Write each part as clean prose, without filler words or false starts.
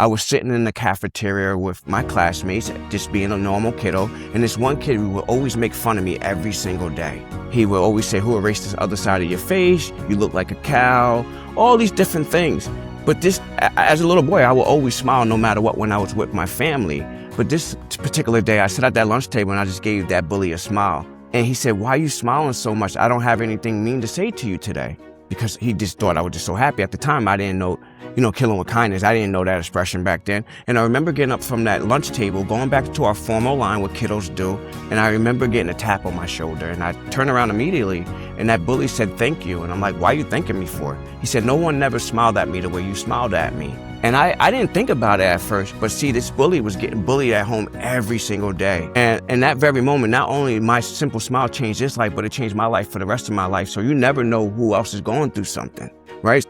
I was sitting in the cafeteria with my classmates, just being a normal kiddo, and this one kid would always make fun of me every single day. He would always say, "Who erased this other side of your face? You look like a cow," all these different things. But this, as a little boy, I would always smile no matter what when I was with my family. But this particular day, I sat at that lunch table and I just gave that bully a smile. And he said, "Why are you smiling so much? I don't have anything mean to say to you today." Because he just thought I was just so happy. At the time, I didn't know, killing with kindness. I didn't know that expression back then. And I remember getting up from that lunch table, going back to our formal line, what kiddos do. And I remember getting a tap on my shoulder. And I turned around immediately, and that bully said, "Thank you." And I'm like, "Why are you thanking me for?" He said, "No one never smiled at me the way you smiled at me." And I didn't think about it at first, but see, this bully was getting bullied at home every single day. And in that very moment, not only my simple smile changed his life, but it changed my life for the rest of my life. So you never know who else is going through something, right?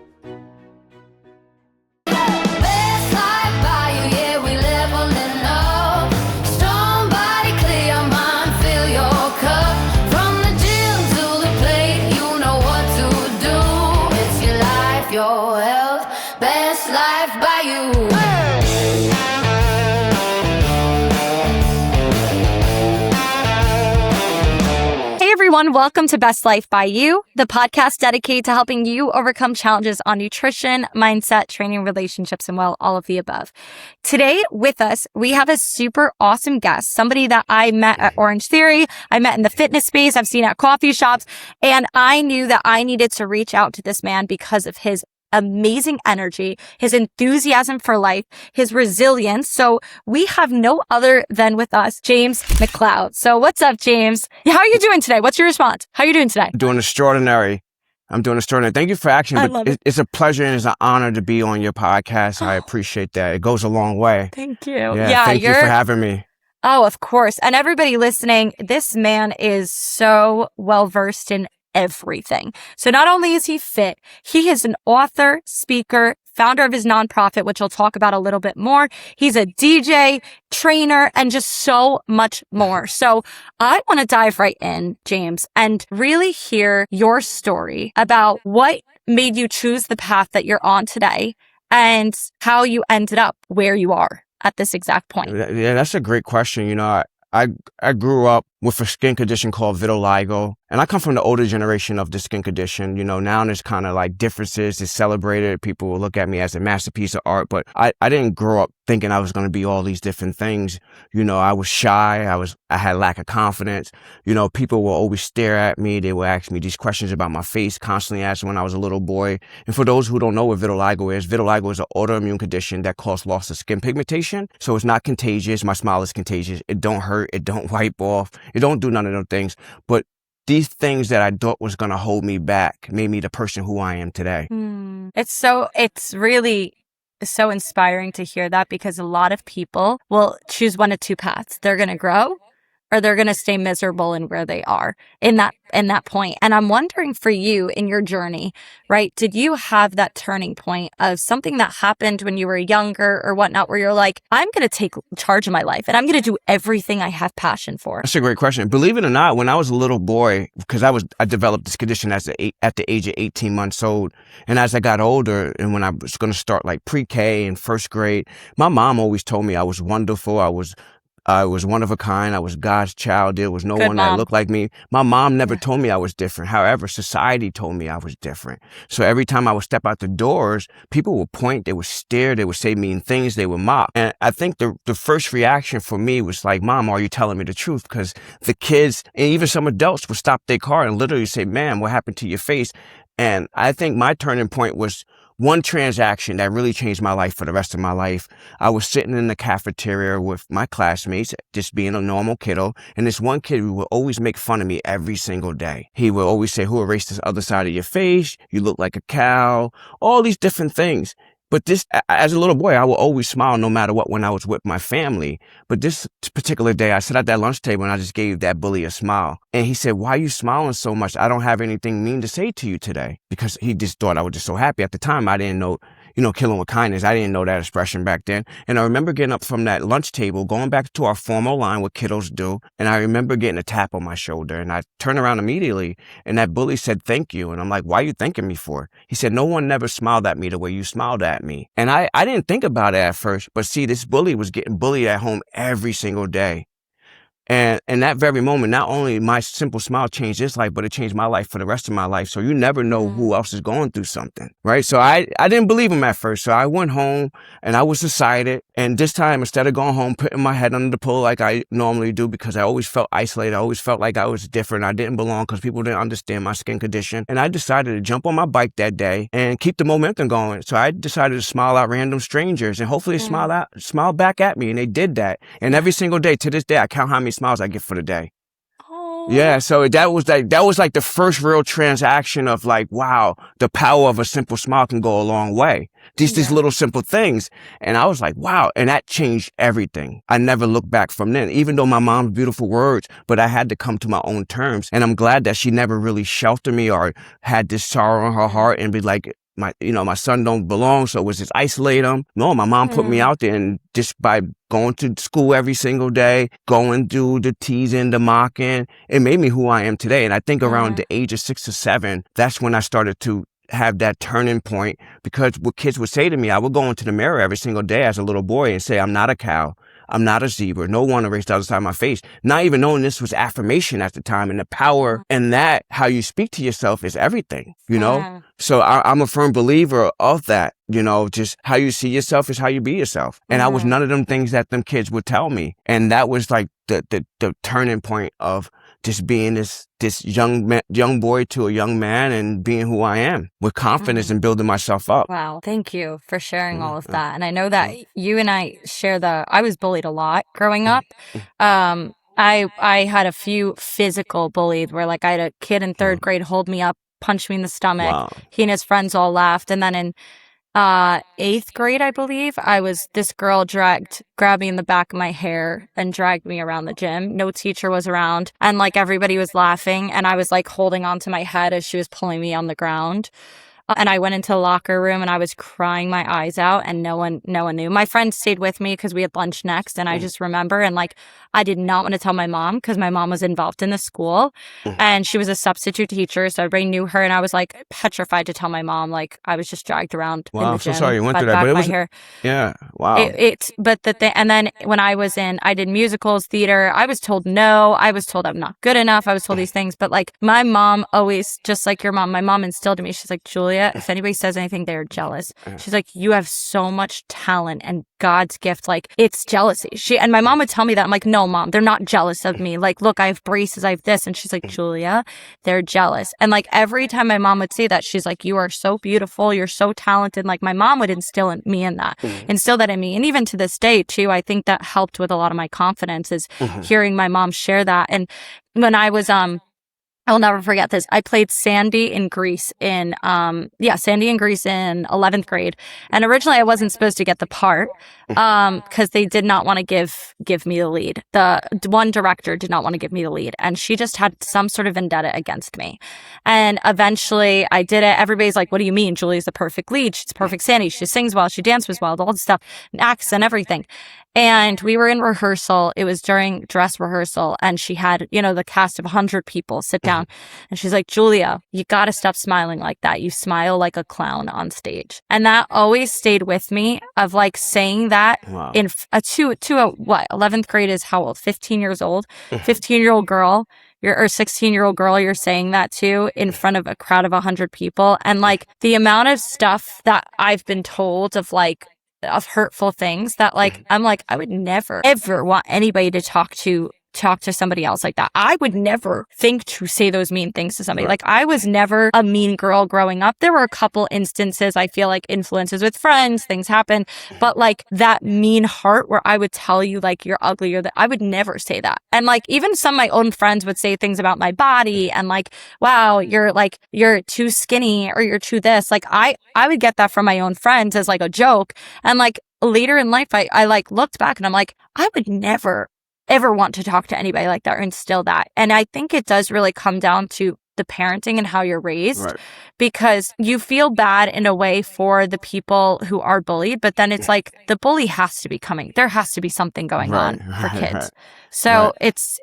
Welcome to Best Life by You, the podcast dedicated to helping you overcome challenges on nutrition, mindset, training, relationships, and well, all of the above. Today with us, we have a super awesome guest, somebody that I met at Orange Theory, I met in the fitness space, I've seen at coffee shops, and I knew that I needed to reach out to this man because of his amazing energy, his enthusiasm for life, his resilience. So we have no other than with us, James McLeod. So what's up, James? How are you doing today? What's your response? How are you doing today? I'm doing extraordinary. Thank you for asking. It's a pleasure and it's an honor to be on your podcast. I appreciate that. It goes a long way. Thank you. Yeah, thank you for having me. Oh, of course. And everybody listening, this man is so well-versed in everything. So not only is he fit, he is an author, speaker, founder of his nonprofit, which we'll talk about a little bit more. He's a DJ, trainer, and just so much more. So I want to dive right in, James, and really hear your story about what made you choose the path that you're on today and how you ended up where you are at this exact point. Yeah, that's a great question. I grew up with a skin condition called vitiligo, and I come from the older generation of the skin condition. Now there's kind of like differences. It's celebrated. People will look at me as a masterpiece of art, but I didn't grow up thinking I was going to be all these different things. I was shy. I had lack of confidence. People will always stare at me. They will ask me these questions about my face, constantly asked when I was a little boy. And for those who don't know what vitiligo is an autoimmune condition that causes loss of skin pigmentation. So it's not contagious. My smile is contagious. It don't hurt. It don't wipe off. It don't do none of those things. But these things that I thought was going to hold me back made me the person who I am today. It's really so inspiring to hear that, because a lot of people will choose one of two paths. They're going to grow, or they're going to stay miserable in where they are in that point. And I'm wondering for you in your journey, right? Did you have that turning point of something that happened when you were younger or whatnot, where you're like, I'm going to take charge of my life and I'm going to do everything I have passion for? That's a great question. Believe it or not, when I was a little boy, because I developed this condition at the age of 18 months old. And as I got older and when I was going to start like pre-K and first grade, my mom always told me I was wonderful. I was one of a kind. I was God's child. There was no one that looked like me. My mom never told me I was different. However, society told me I was different. So every time I would step out the doors, people would point, they would stare, they would say mean things, they would mock. And I think the first reaction for me was like, "Mom, are you telling me the truth?" Because the kids and even some adults would stop their car and literally say, "Ma'am, what happened to your face?" And I think my turning point was one transaction that really changed my life for the rest of my life. I was sitting in the cafeteria with my classmates, just being a normal kiddo. And this one kid would always make fun of me every single day. He would always say, "Who erased this other side of your face? You look like a cow," all these different things. But this, as a little boy, I would always smile no matter what when I was with my family. But this particular day, I sat at that lunch table and I just gave that bully a smile. And he said, "Why are you smiling so much? I don't have anything mean to say to you today." Because he just thought I was just so happy. At the time, I didn't know, killing with kindness. I didn't know that expression back then. And I remember getting up from that lunch table, going back to our formal line, what kiddos do. And I remember getting a tap on my shoulder, and I turned around immediately, and that bully said, thank you. And I'm like, why are you thanking me for? He said, no one never smiled at me the way you smiled at me. And I didn't think about it at first, but see, this bully was getting bullied at home every single day. And in that very moment, not only my simple smile changed his life, but it changed my life for the rest of my life. So you never know who else is going through something, right? So I didn't believe him at first. So I went home and I was decided. And this time, instead of going home, putting my head under the pillow like I normally do, because I always felt isolated. I always felt like I was different. I didn't belong because people didn't understand my skin condition. And I decided to jump on my bike that day and keep the momentum going. So I decided to smile at random strangers, and hopefully smile back at me. And they did that. And every single day to this day, I count how many smiles I get for the day. Oh. Yeah, so that was like the first real transaction of like, wow, the power of a simple smile can go a long way. These little simple things. And I was like, wow. And that changed everything. I never looked back from then, even though my mom's beautiful words, but I had to come to my own terms. And I'm glad that she never really sheltered me or had this sorrow in her heart and be like, my son don't belong, so was just isolate him. No, my mom put me out there, and just by going to school every single day, going through the teasing, the mocking, it made me who I am today. And I think around the age of 6 or 7, that's when I started to have that turning point, because what kids would say to me, I would go into the mirror every single day as a little boy and say, I'm not a cow. I'm not a zebra. No one erased the other side of my face. Not even knowing this was affirmation at the time, and the power and that how you speak to yourself is everything, So I'm a firm believer of that, just how you see yourself is how you be yourself. And I was none of them things that them kids would tell me. And that was like the turning point of just being this young boy to a young man and being who I am with confidence and building myself up. Wow. Thank you for sharing all of that. And I know that you and I share I was bullied a lot growing up. I had a few physical bullies where like I had a kid in 3rd grade hold me up, punch me in the stomach. Wow. He and his friends all laughed. And then in 8th grade, I believe, this girl grabbed me in the back of my hair and dragged me around the gym. No teacher was around, and like everybody was laughing, and I was like holding onto my head as she was pulling me on the ground. And I went into the locker room and I was crying my eyes out, and no one knew. My friend stayed with me because we had lunch next, and I just remember, and like I did not want to tell my mom because my mom was involved in the school and she was a substitute teacher, so everybody knew her, and I was like petrified to tell my mom. Like I was just dragged around in the Wow, I'm gym. so sorry you went through that, but it was wow. But the thing, and then when I did musicals, theater, I was told no. I was told I'm not good enough. I was told these things, but like my mom always, just like your mom, my mom instilled in me. She's like, Julia, if anybody says anything, they're jealous. She's like, you have so much talent and God's gift. Like it's jealousy. And my mom would tell me that. I'm like, no, Mom, they're not jealous of me. Like, look, I have braces, I have this. And she's like, Julia, they're jealous. And like every time my mom would say that, she's like, you are so beautiful. You're so talented. Like my mom would instill in me in that, instill that in me. And even to this day too, I think that helped with a lot of my confidence is hearing my mom share that. And when I was, I'll never forget this. I played Sandy in Grease in 11th grade. And originally I wasn't supposed to get the part, because they did not want to give me the lead. The one director did not want to give me the lead. And she just had some sort of vendetta against me. And eventually I did it. Everybody's like, what do you mean? Julie's the perfect lead. She's perfect Sandy. She sings well. She dances well, all this stuff, and acts and everything. And we were in rehearsal. It was during dress rehearsal, and she had, the cast of 100 people sit down, and she's like, Julia, you got to stop smiling like that. You smile like a clown on stage. And that always stayed with me, of like saying that in to 11th grade is how old? 15 years old, 15-year-old girl. Or 16-year-old girl, you're saying that to in front of a crowd of 100 people. And like the amount of stuff that I've been told of hurtful things that like, I'm like, I would never ever want anybody to talk to somebody else like that. I would never think to say those mean things to somebody. Like I was never a mean girl growing up. There were a couple instances, I feel like influences with friends, things happen, but like that mean heart where I would tell you like you're ugly or that, I would never say that. And like even some of my own friends would say things about my body and like, wow, you're too skinny or you're too this. Like I would get that from my own friends as like a joke. And like later in life, I like looked back and I'm like, I would never ever want to talk to anybody like that or instill that. And I think it does really come down to the parenting and how you're raised, Right. because you feel bad in a way for the people who are bullied, but then it's like the bully has to be coming. There has to be something going on for kids. Right. So it's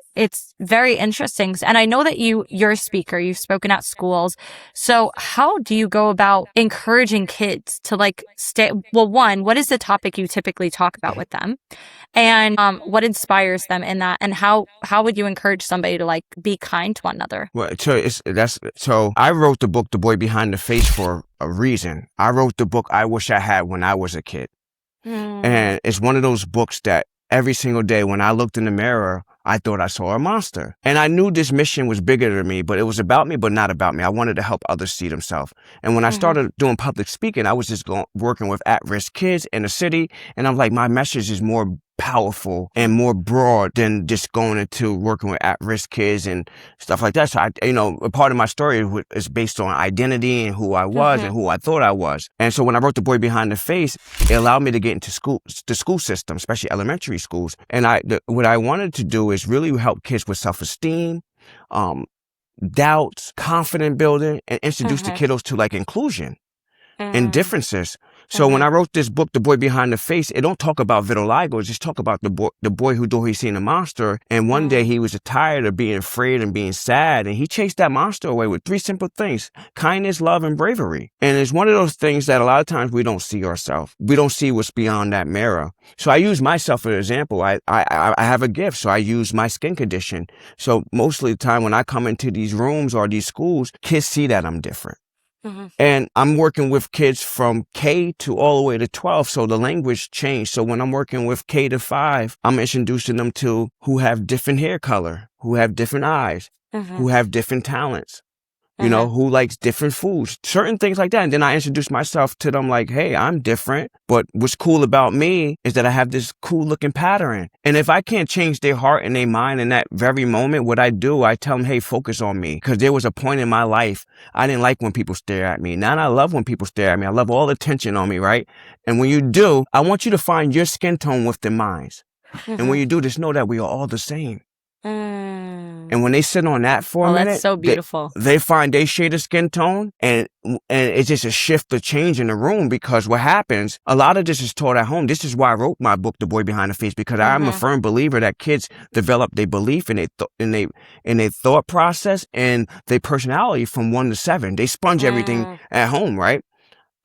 very interesting. And I know that you're a speaker, you've spoken at schools. So how do you go about encouraging kids to like stay? Well, one, what is the topic you typically talk about with them? And what inspires them in that? And how would you encourage somebody to like be kind to one another? Well, so I wrote the book, The Boy Behind the Face, for a reason. I wrote the book I wish I had when I was a kid. And it's one of those books that every single day when I looked in the mirror, I thought I saw a monster. And I knew this mission was bigger than me, but it was about me, but not about me. I wanted to help others see themselves. And when I started doing public speaking, I was just working with at-risk kids in the city. And I'm like, my message is more powerful and more broad than just going into working with at-risk kids and stuff like that. So a part of my story is based on identity and who I was and who I thought I was. And so when I wrote The Boy Behind the Face, it allowed me to get into the school system, especially elementary schools. And what I wanted to do is really help kids with self-esteem, doubts, confidence building, and introduce the kiddos to like inclusion and differences. So when I wrote this book, The Boy Behind the Face, it don't talk about vitiligo. It just talk about the boy who thought he seen a monster. And one day he was tired of being afraid and being sad. And he chased that monster away with 3 simple things: kindness, love, and bravery. And it's one of those things that a lot of times we don't see ourselves. We don't see what's beyond that mirror. So I use myself as an example. I have a gift, so I use my skin condition. So most of the time when I come into these rooms or these schools, kids see that I'm different. And I'm working with kids from K to all the way to 12. So the language changed. So when I'm working with K to 5, I'm introducing them to who have different hair color, who have different eyes, who have different talents, who likes different foods, certain things like that. And then I introduce myself to them like, hey, I'm different. But what's cool about me is that I have this cool looking pattern. And if I can't change their heart and their mind in that very moment, what I do, I tell them, hey, focus on me. Because there was a point in my life, I didn't like when people stare at me. Now I love when people stare at me. I love all the attention on me, right? And when you do, I want you to find your skin tone with their minds. And when you do, just know that we are all the same. And when they sit on that for a minute, that's so beautiful. They find their shade of skin tone, and it's just a shift or change in the room. Because what happens, a lot of this is taught at home. This is why I wrote my book, The Boy Behind the Face, because I'm a firm believer that kids develop their belief and their thought process and their personality from 1 to 7. They sponge everything at home, right?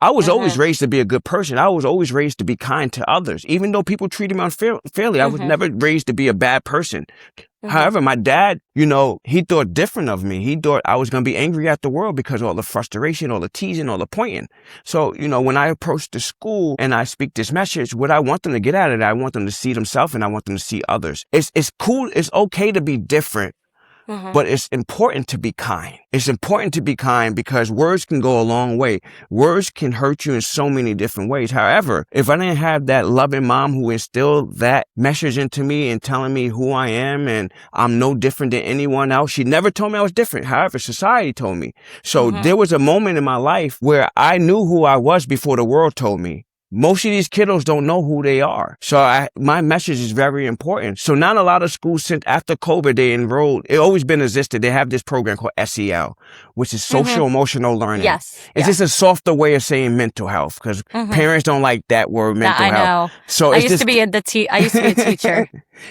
I was always raised to be a good person. I was always raised to be kind to others. Even though people treated me unfairly, I was never raised to be a bad person. However, my dad, he thought different of me. He thought I was going to be angry at the world because of all the frustration, all the teasing, all the pointing. So, when I approach the school and I speak this message, what I want them to get out of it, I want them to see themselves and I want them to see others. It's cool. It's okay to be different. But it's important to be kind. It's important to be kind because words can go a long way. Words can hurt you in so many different ways. However, if I didn't have that loving mom who instilled that message into me and telling me who I am and I'm no different than anyone else, she never told me I was different. However, society told me. So there was a moment in my life where I knew who I was before the world told me. Most of these kiddos don't know who they are. So my message is very important. So not a lot of schools, since after COVID, they enrolled. It always been existed. They have this program called SEL, which is social emotional learning. Yes. It's just a softer way of saying mental health because parents don't like that word, mental health. I know. So I used to be a teacher.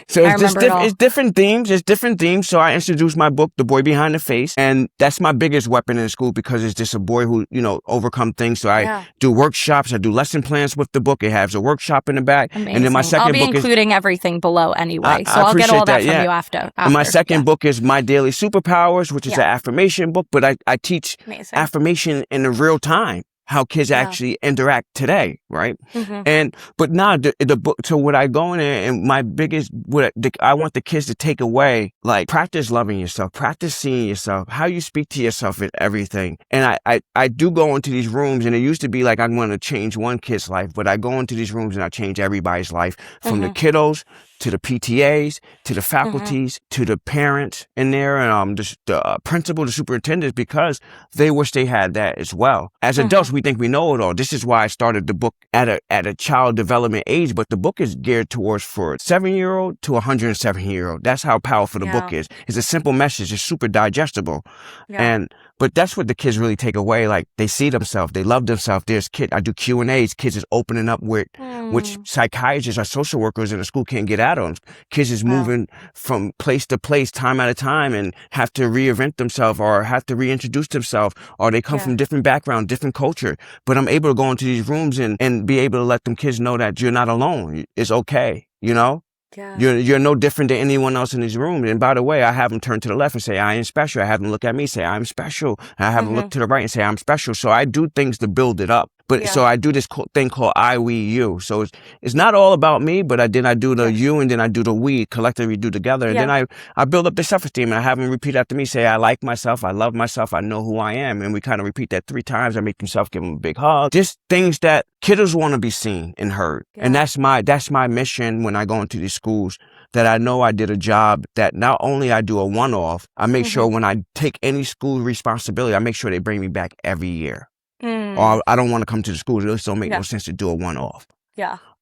So it's different themes. It's different themes. So I introduced my book, The Boy Behind the Face. And that's my biggest weapon in school because it's just a boy who, overcome things. So I do workshops. I do lesson plans with the book. It has a workshop in the back. Amazing. And then my second book I'll be including everything below anyway. So I'll get appreciate all that from yeah. you after. And my second book is My Daily Superpowers, which is an affirmation book. But I teach affirmation in the real time. How kids actually interact today, right? But now the book. So what I go in there and my biggest, I want the kids to take away, like practice loving yourself, practice seeing yourself, how you speak to yourself and everything. And I do go into these rooms, and it used to be like I want to change one kid's life, but I go into these rooms and I change everybody's life, from the kiddos to the PTAs, to the Mm-hmm. faculties, to the parents in there, and the principal, the superintendents, because they wish they had that as well. As adults, we think we know it all. This is why I started the book at a child development age, but the book is geared towards for a 7-year-old to a 107-year-old. That's how powerful the book is. It's a simple message. It's super digestible. But that's what the kids really take away. Like, they see themselves, they love themselves. There's kids, I do Q&As, kids is opening up with which psychiatrists or social workers in the school can't get out of them. Kids is moving from place to place, time at a time, and have to reinvent themselves or have to reintroduce themselves, or they come from different background, different culture. But I'm able to go into these rooms and be able to let them kids know that you're not alone. It's okay, you know? You're no different than anyone else in this room. And by the way, I have them turn to the left and say, I am special. I have them look at me, say, I'm special. And I have them look to the right and say, I'm special. So I do things to build it up. But so I do this thing called I, we, you. So it's not all about me, but I do the you, and then I do the we, collectively do together. And then I build up the self-esteem, and I have them repeat after me, say, I like myself, I love myself, I know who I am. And we kind of repeat that 3 times. I make myself give them a big hug. Just things that kiddos want to be seen and heard. And that's my mission when I go into these schools, that I know I did a job that not only I do a one-off, I make sure when I take any school responsibility, I make sure they bring me back every year. Or I don't want to come to the schools. It just don't make no sense to do a one-off.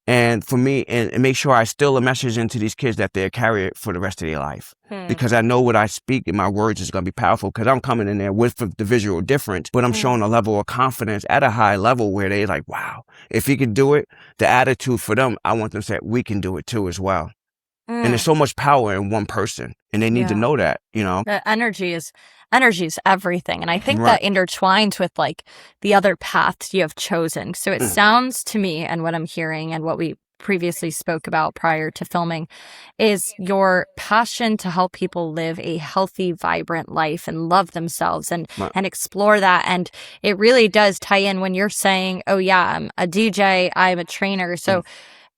And for me, and make sure I still a message into these kids that they'll carry it for the rest of their life. Because I know what I speak and my words is going to be powerful, because I'm coming in there with the visual difference, but I'm showing a level of confidence at a high level where they're like, wow, if he can do it, the attitude for them, I want them to say, we can do it too as well. And there's so much power in one person, and they need to know that, you know. The energy is everything. And I think that intertwines with like the other paths you have chosen. So it sounds to me, and what I'm hearing and what we previously spoke about prior to filming, is your passion to help people live a healthy, vibrant life and love themselves and explore that. And it really does tie in when you're saying, oh yeah, I'm a DJ, I'm a trainer. So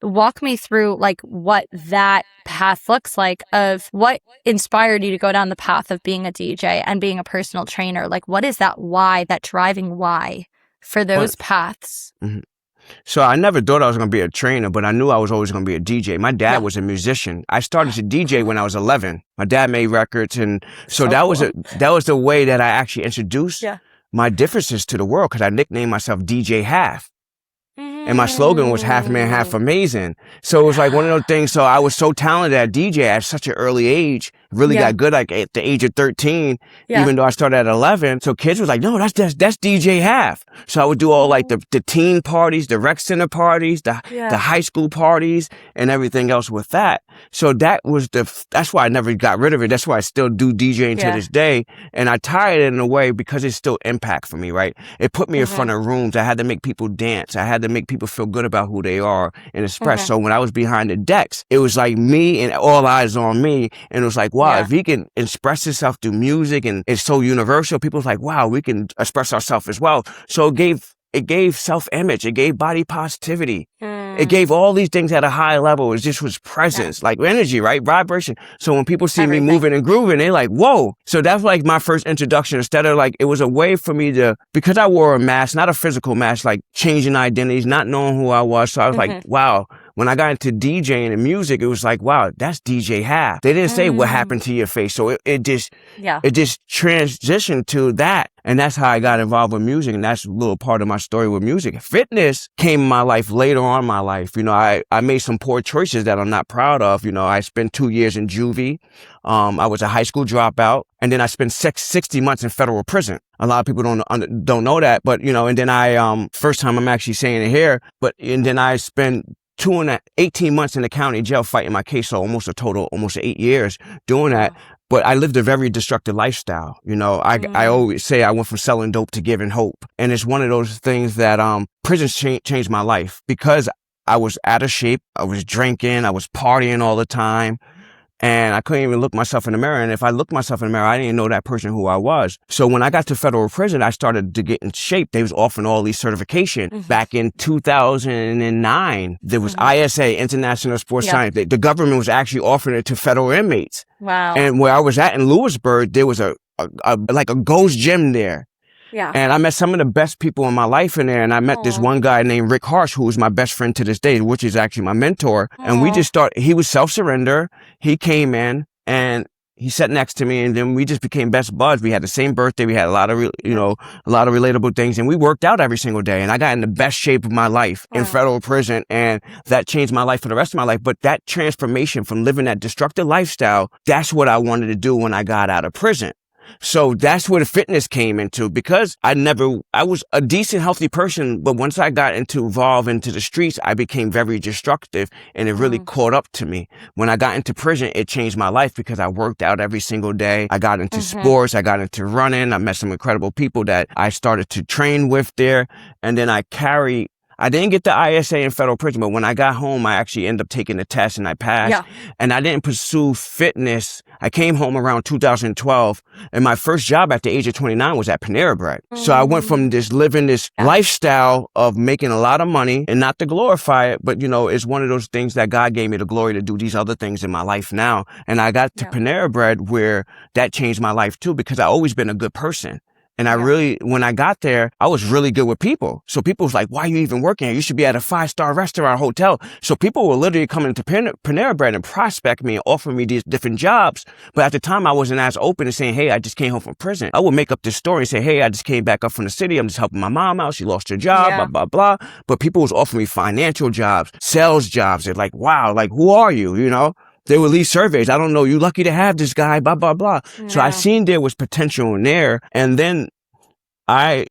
walk me through like what that path looks like, of what inspired you to go down the path of being a DJ and being a personal trainer. Like, what is that why, that driving why for those paths? So I never thought I was going to be a trainer, but I knew I was always going to be a DJ. My dad was a musician. I started to DJ when I was 11. My dad made records, and so that was the way that I actually introduced my differences to the world, because I nicknamed myself DJ Half. And my slogan was half man, half amazing. So it was like one of those things. So I was so talented at DJ at such an early age, really got good like at the age of 13, even though I started at 11. So kids was like, no, that's DJ Half. So I would do all like the teen parties, the rec center parties, the high school parties, and everything else with that. So that's why I never got rid of it. That's why I still do DJing to this day. And I tired it in a way because it's still impact for me, right? It put me in front of rooms. I had to make people dance. I had to make people feel good about who they are and express. So when I was behind the decks, it was like me and all eyes on me. And it was like, wow, if he can express himself through music and it's so universal, people was like, wow, we can express ourselves as well. So it gave self-image. It gave body positivity. It gave all these things at a high level. It just was presence, like energy, right? Vibration. So when people see me moving and grooving, they're like, whoa. So that's like my first introduction. Instead of like, it was a way for me to, because I wore a mask, not a physical mask, like changing identities, not knowing who I was. So I was like, wow. When I got into DJing and music, it was like, wow, that's DJ Half. They didn't say what happened to your face. So it just transitioned to that. And that's how I got involved with music. And that's a little part of my story with music. Fitness came in my life later on in my life. You know, I made some poor choices that I'm not proud of. You know, I spent 2 years in juvie. I was a high school dropout. And then I spent 60 months in federal prison. A lot of people don't know that. But, you know, and then first time I'm actually saying it here, and then I spent 18 months in the county jail fighting my case. So almost 8 years doing that. But I lived a very destructive lifestyle. You know, I always say I went from selling dope to giving hope. And it's one of those things that prisons changed my life, because I was out of shape. I was drinking. I was partying all the time. And I couldn't even look myself in the mirror. And if I looked myself in the mirror, I didn't know that person who I was. So when I got to federal prison, I started to get in shape. They was offering all these certifications. Back in 2009, there was ISA, International Sports Science. The government was actually offering it to federal inmates. Wow. And where I was at in Lewisburg, there was a ghost gym there. Yeah. And I met some of the best people in my life in there. And I met this one guy named Rick Harsh, who is my best friend to this day, which is actually my mentor. And we just he was self-surrender. He came in and he sat next to me, and then we just became best buds. We had the same birthday. We had a lot of, a lot of relatable things, and we worked out every single day. And I got in the best shape of my life in federal prison, and that changed my life for the rest of my life. But that transformation from living that destructive lifestyle, that's what I wanted to do when I got out of prison. So that's where the fitness came into, because I was a decent, healthy person, but once I got evolve into the streets, I became very destructive, and it really caught up to me. When I got into prison, it changed my life because I worked out every single day. I got into sports. I got into running. I met some incredible people that I started to train with there. And then I didn't get the ISA in federal prison, but when I got home, I actually ended up taking the test and I passed. Yeah. And I didn't pursue fitness. I came home around 2012, and my first job at the age of 29 was at Panera Bread. So I went from living this lifestyle of making a lot of money, and not to glorify it, but it's one of those things that God gave me the glory to do these other things in my life now. And I got to Panera Bread, where that changed my life too, because I've always been a good person. And when I got there, I was really good with people. So people was like, why are you even working here? You should be at a 5-star restaurant, hotel. So people were literally coming to Panera Bread and prospect me and offer me these different jobs. But at the time, I wasn't as open to saying, hey, I just came home from prison. I would make up this story and say, hey, I just came back up from the city. I'm just helping my mom out. She lost her job, blah, blah, blah. But people was offering me financial jobs, sales jobs. They're like, wow, like, who are you? They would leave surveys. I don't know. You lucky to have this guy, blah, blah, blah. Yeah. So I seen there was potential in there. And then I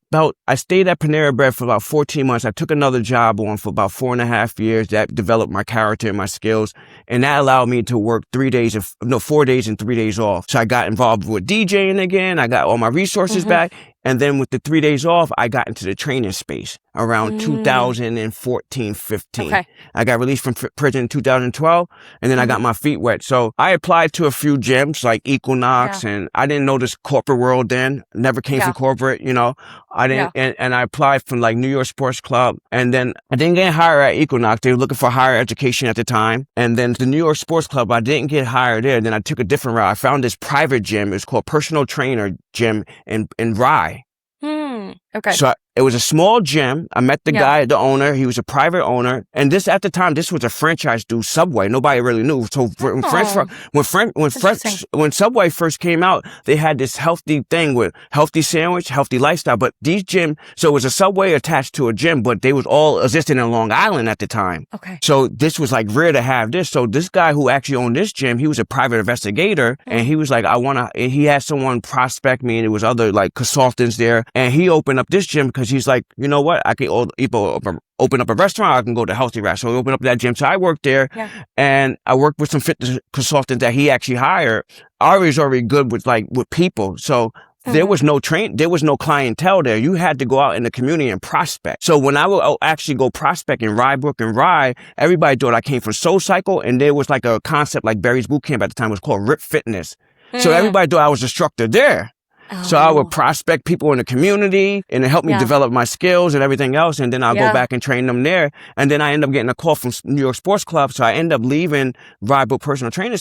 stayed at Panera Bread for about 14 months. I took another job on for about 4.5 years. That developed my character and my skills. And that allowed me to work 4 days and 3 days off. So I got involved with DJing again. I got all my resources back. And then with the 3 days off, I got into the training space around 2014, 15. Okay. I got released from prison in 2012, and then I got my feet wet. So I applied to a few gyms like Equinox, and I didn't know this corporate world then. Never came from corporate, I didn't, and I applied from like New York Sports Club, and then I didn't get hired at Equinox. They were looking for higher education at the time. And then the New York Sports Club, I didn't get hired there. Then I took a different route. I found this private gym. It's called Personal Trainer Gym in Rye. Okay. So it was a small gym. I met the guy, the owner. He was a private owner. And at the time, this was a franchise through Subway. Nobody really knew. So when Subway first came out, they had this healthy thing with healthy sandwich, healthy lifestyle. But these gyms, so it was a Subway attached to a gym, but they was all existing in Long Island at the time. Okay. So this was like rare to have this. So this guy who actually owned this gym, he was a private investigator, and he was like, he had someone prospect me, and there was other like consultants there, and he opened up this gym because he's like, you know what? I can open up a restaurant. I can go to healthy restaurant. So we opened up that gym. So I worked there, and I worked with some fitness consultants that he actually hired. Ari was already good with people. So there was no clientele there. You had to go out in the community and prospect. So when I would actually go prospect in Rybrook and Rye, everybody thought I came from Soul Cycle, and there was like a concept like Barry's Boot Camp at the time. It was called Rip Fitness. So everybody thought I was an instructor there. So I would prospect people in the community, and it helped me develop my skills and everything else. And then I'll go back and train them there. And then I end up getting a call from New York Sports Club. So I end up leaving Rybrook Personal Trainer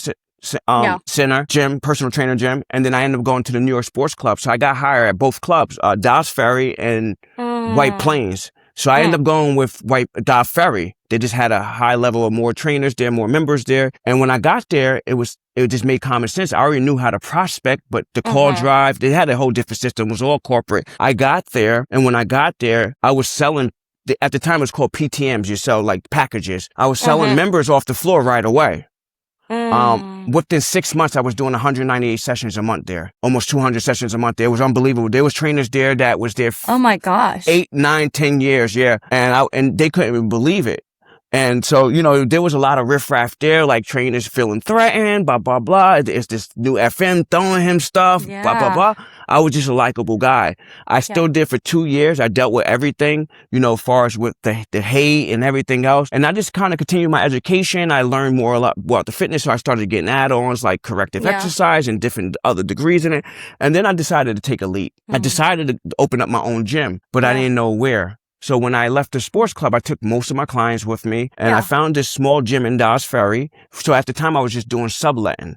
Center gym, personal trainer gym. And then I ended up going to the New York Sports Club. So I got hired at both clubs, Dobbs Ferry and White Plains. So I ended up going with Dobbs Ferry. They just had a high level of more trainers there, more members there. And when I got there, it just made common sense. I already knew how to prospect, but the call drive, they had a whole different system. It was all corporate. I got there, and when I got there, I was selling, at the time it was called PTMs. You sell like packages. I was selling members off the floor right away. Within 6 months, I was doing 198 sessions a month there, almost 200 sessions a month there. It was unbelievable. There was trainers there that was there. Oh my gosh. 8, 9, 10 years. Yeah. And they couldn't even believe it. And so, there was a lot of riffraff there, like trainers feeling threatened, blah, blah, blah. It's this new FM throwing him stuff, blah, blah, blah. I was just a likable guy. I still did for 2 years. I dealt with everything, as far as with the hate and everything else. And I just kind of continued my education. I learned a lot about the fitness. So I started getting add-ons like corrective exercise and different other degrees in it. And then I decided to take a leap. I decided to open up my own gym, but I didn't know where. So when I left the sports club, I took most of my clients with me, and I found this small gym in Dobbs Ferry. So at the time, I was just doing subletting.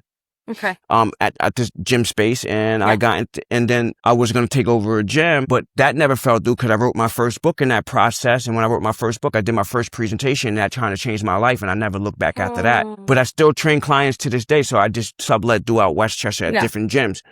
Okay. At this gym space, and I got into, and then I was going to take over a gym, but that never fell through because I wrote my first book in that process. And when I wrote my first book, I did my first presentation that trying to change my life, and I never looked back after that. But I still train clients to this day, so I just sublet throughout Westchester at different gyms.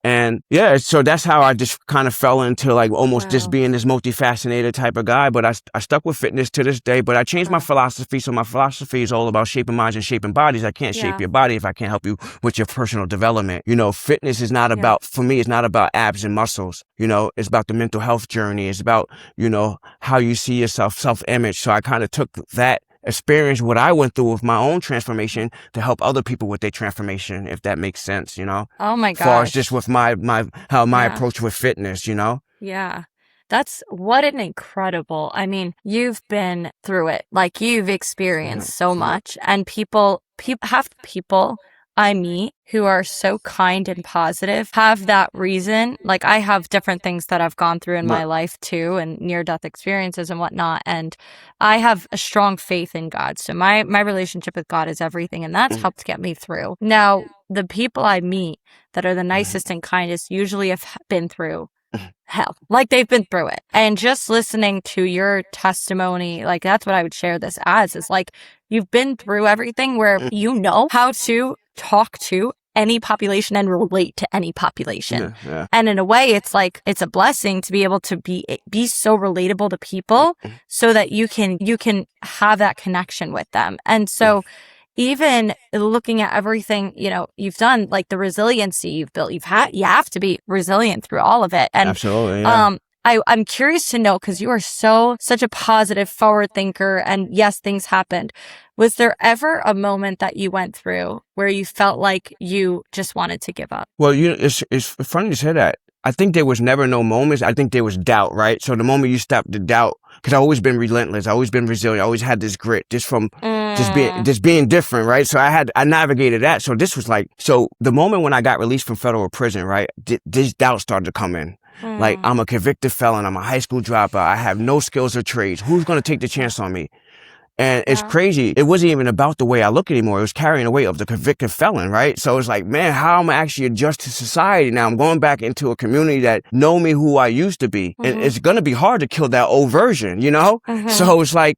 And yeah, so that's how I just kind of fell into like almost just being this multifaceted type of guy. But I stuck with fitness to this day, but I changed my philosophy. So my philosophy is all about shaping minds and shaping bodies. I can't shape your body if I can't help you with your personal development. You know, fitness is not about, for me, it's not about abs and muscles. You know, it's about the mental health journey. It's about, you know, how you see yourself, self-image. So I kind of took that experience, what I went through with my own transformation, to help other people with their transformation, if that makes sense, you know? Oh my gosh. As far as just with my approach with fitness, you know? Yeah. That's what an incredible, I mean, you've been through it. Like you've experienced so much, and half the people I meet who are so kind and positive have that reason. Like I have different things that I've gone through in my life too, and near-death experiences and whatnot. And I have a strong faith in God. So my relationship with God is everything, and that's helped get me through. Now, the people I meet that are the nicest and kindest usually have been through hell. Like they've been through it. And just listening to your testimony, like that's what I would share this as, is like you've been through everything where you know how to talk to any population and relate to any population. And in a way, it's like, it's a blessing to be able to be so relatable to people so that you can have that connection with them. And so even looking at everything, you know, you've done, like the resiliency you've built, you have to be resilient through all of it. And absolutely, yeah. I'm curious to know, because you are such a positive, forward thinker, and yes, things happened. Was there ever a moment that you went through where you felt like you just wanted to give up? Well, you know, it's funny to say that. I think there was never no moments. I think there was doubt, right? So the moment you stop the doubt, because I've always been relentless, I've always been resilient, I always had this grit, just from just being different, right? So I navigated that. So this was like, so the moment when I got released from federal prison, right, this doubt started to come in. Like, I'm a convicted felon, I'm a high school dropout, I have no skills or trades. Who's going to take the chance on me? And it's crazy. It wasn't even about the way I look anymore. It was carrying the weight of the convicted felon, right? So it's like, man, how am I actually adjust to society now? I'm going back into a community that know me who I used to be. And it's going to be hard to kill that old version, you know? So it's like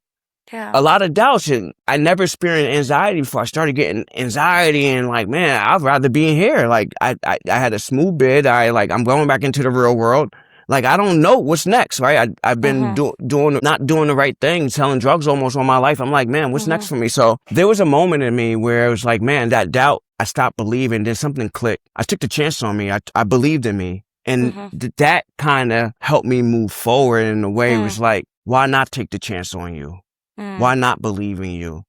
a lot of doubts. And I never experienced anxiety before. I started getting anxiety and like, man, I'd rather be in here. Like I had a smooth bid. I'm going back into the real world. Like, I don't know what's next, right? I've been not doing the right thing, selling drugs almost all my life. I'm like, man, what's next for me? So there was a moment in me where it was like, man, that doubt, I stopped believing, then something clicked. I took the chance on me. I believed in me. And that kind of helped me move forward in a way. It was like, why not take the chance on you? Why not believe in you?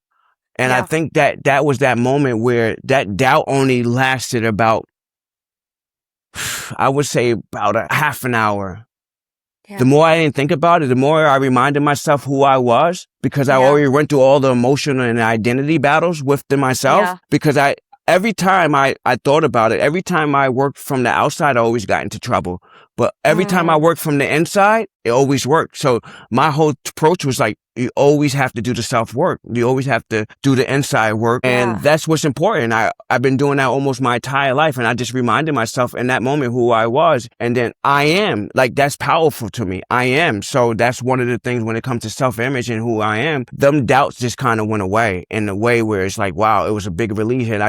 And I think that was that moment where that doubt only lasted about, I would say, about a half an hour. The more I didn't think about it, the more I reminded myself who I was, because I already went through all the emotional and identity battles within myself. Because every time I thought about it, every time I worked from the outside, I always got into trouble. But every time I worked from the inside, it always worked. So my whole approach was like, you always have to do the self-work. You always have to do the inside work. And that's what's important. I've been doing that almost my entire life. And I just reminded myself in that moment who I was. And then I am. Like, that's powerful to me. I am. So that's one of the things when it comes to self-image and who I am. Them doubts just kind of went away in a way where it's like, wow, it was a big release. And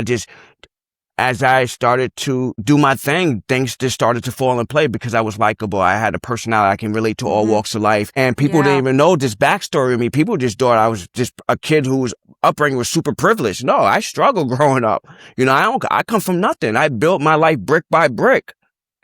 as I started to do my thing, things just started to fall in place because I was likable. I had a personality. I can relate to all walks of life. And people didn't even know this backstory of me. People just thought I was just a kid whose upbringing was super privileged. No, I struggled growing up. You know, I come from nothing. I built my life brick by brick.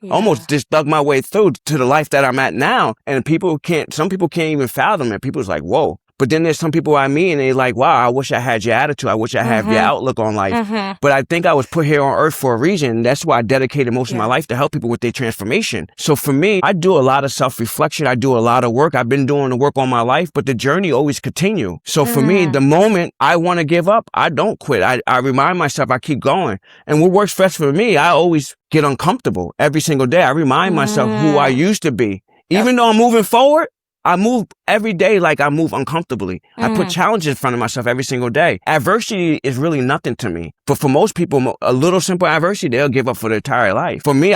Almost just dug my way through to the life that I'm at now. And some people can't even fathom it. People's like, whoa. But then there's some people I meet and they're like, wow, I wish I had your attitude. I wish I had your outlook on life. But I think I was put here on earth for a reason. That's why I dedicated most of my life to help people with their transformation. So for me, I do a lot of self-reflection. I do a lot of work. I've been doing the work all my life, but the journey always continue. So for me, the moment I want to give up, I don't quit. I remind myself I keep going. And what works best for me, I always get uncomfortable every single day. I remind myself who I used to be. Even though I'm moving forward, I move every day like I move uncomfortably. I put challenges in front of myself every single day. Adversity is really nothing to me. But for most people, a little simple adversity, they'll give up for their entire life. For me,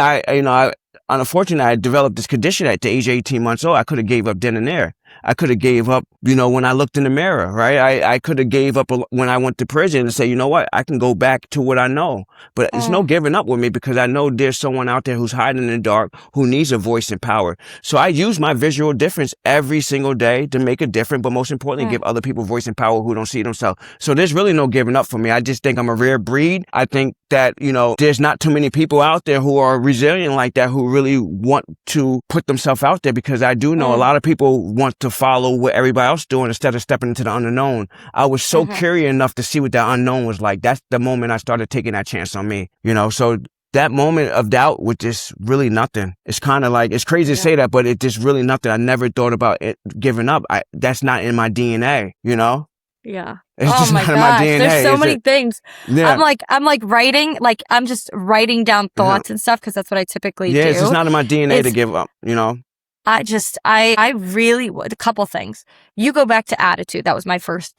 unfortunately, I developed this condition at the age of 18 months old. I could have gave up then and there. I could have gave up, when I looked in the mirror, right? I could have gave up when I went to prison and say, you know what? I can go back to what I know. But it's no giving up with me because I know there's someone out there who's hiding in the dark who needs a voice and power. So I use my visual difference every single day to make a difference, but most importantly, give other people voice and power who don't see themselves. So there's really no giving up for me. I just think I'm a rare breed. I think that, there's not too many people out there who are resilient like that, who really want to put themselves out there, because I do know a lot of people want to follow what everybody else is doing instead of stepping into the unknown. I was so curious enough to see what that unknown was like. That's the moment I started taking that chance on me, so that moment of doubt was just really nothing. It's kind of like, it's crazy to say that, but it's just really nothing. I never thought about it giving up. That's not in my DNA, Yeah. It's just my not in my gosh. DNA. There's so many things. Yeah. I'm like writing, I'm just writing down thoughts and stuff because that's what I typically do. Yeah, it's just not in my DNA to give up, I really would. A couple things. You go back to attitude. That was my first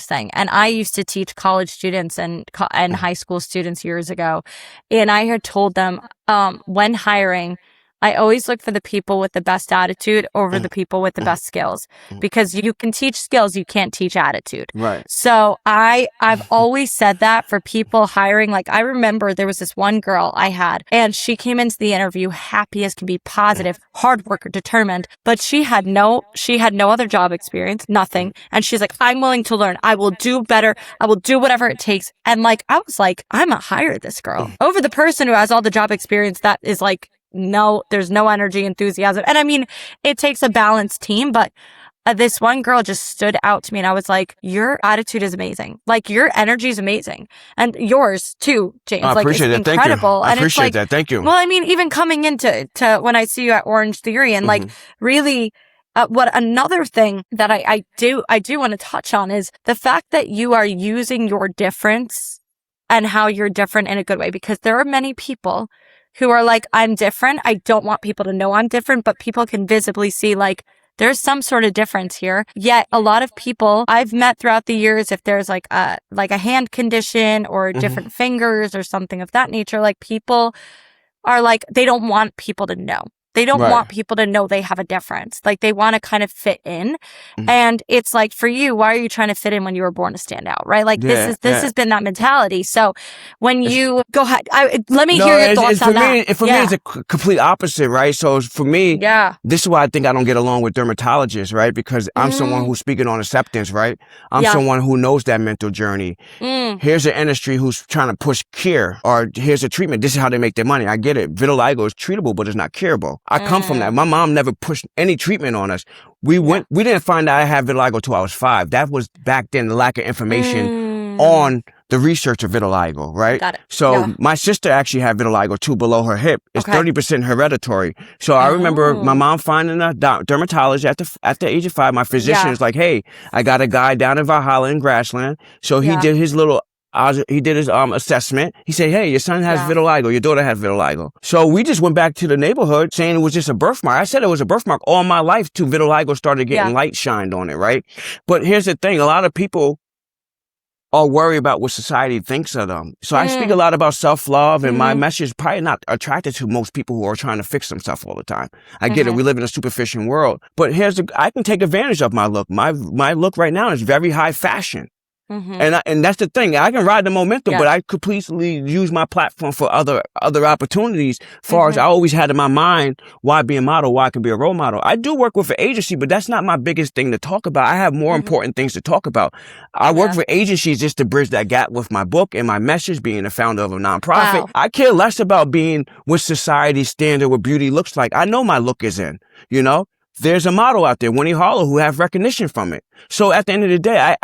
thing. And I used to teach college students and high school students years ago. And I had told them, when hiring, I always look for the people with the best attitude over the people with the best skills, because you can teach skills, you can't teach attitude. Right. So I've always said that for people hiring. Like, I remember there was this one girl I had, and she came into the interview happy as can be, positive, hard worker, determined, but she had no other job experience, nothing. And she's like, I'm willing to learn. I will do better. I will do whatever it takes. And I was like, I'm gonna hire this girl over the person who has all the job experience that is like, no, there's no energy, enthusiasm. And I mean, it takes a balanced team, but this one girl just stood out to me, and I was like, your attitude is amazing. Like, your energy is amazing. And yours too, James. I appreciate it's that. incredible. Thank you. I appreciate that. Thank you. Well, I mean, even coming into when I see you at Orange Theory, and really, what another thing that I do want to touch on is the fact that you are using your difference and how you're different in a good way, because there are many people who are like, I'm different. I don't want people to know I'm different, but people can visibly see there's some sort of difference here. Yet a lot of people I've met throughout the years, if there's a hand condition or different fingers or something of that nature, people are they don't want people to know. They don't want people to know they have a difference. They want to kind of fit in. And it's for you, why are you trying to fit in when you were born to stand out, right? This has been that mentality. So when you go ahead, let me hear your thoughts on that. For me, it's a complete opposite, right? So for me, this is why I think I don't get along with dermatologists, right? Because I'm someone who's speaking on acceptance, right? I'm someone who knows that mental journey. Here's an industry who's trying to push cure, or here's a treatment. This is how they make their money. I get it. Vitiligo is treatable, but it's not curable. I come from that. My mom never pushed any treatment on us. We didn't find out I had vitiligo till I was 5. That was back then, the lack of information on the research of vitiligo, right? Got it. So my sister actually had vitiligo too, below her hip. It's 30% hereditary. So I remember my mom finding a dermatologist at the age of 5. My physician was like, hey, I got a guy down in Valhalla in Grassland. So he did his assessment. He said, hey, your son has vitiligo. Your daughter has vitiligo. So we just went back to the neighborhood saying it was just a birthmark. I said it was a birthmark all my life till vitiligo started getting light shined on it, right? But here's the thing. A lot of people are worried about what society thinks of them. So I speak a lot about self-love, and my message is probably not attracted to most people who are trying to fix themselves all the time. I get it. We live in a superficial world. But I can take advantage of my look. My look right now is very high fashion. And that's the thing. I can ride the momentum, but I completely use my platform for other opportunities. Far as I always had in my mind, why be a model? Why I can be a role model? I do work with an agency, but that's not my biggest thing to talk about. I have more important things to talk about. I work for agencies just to bridge that gap with my book and my message, being the founder of a nonprofit. Wow. I care less about being what society's standard, what beauty looks like. I know my look is in, There's a model out there, Winnie Harlow, who have recognition from it. So at the end of the day,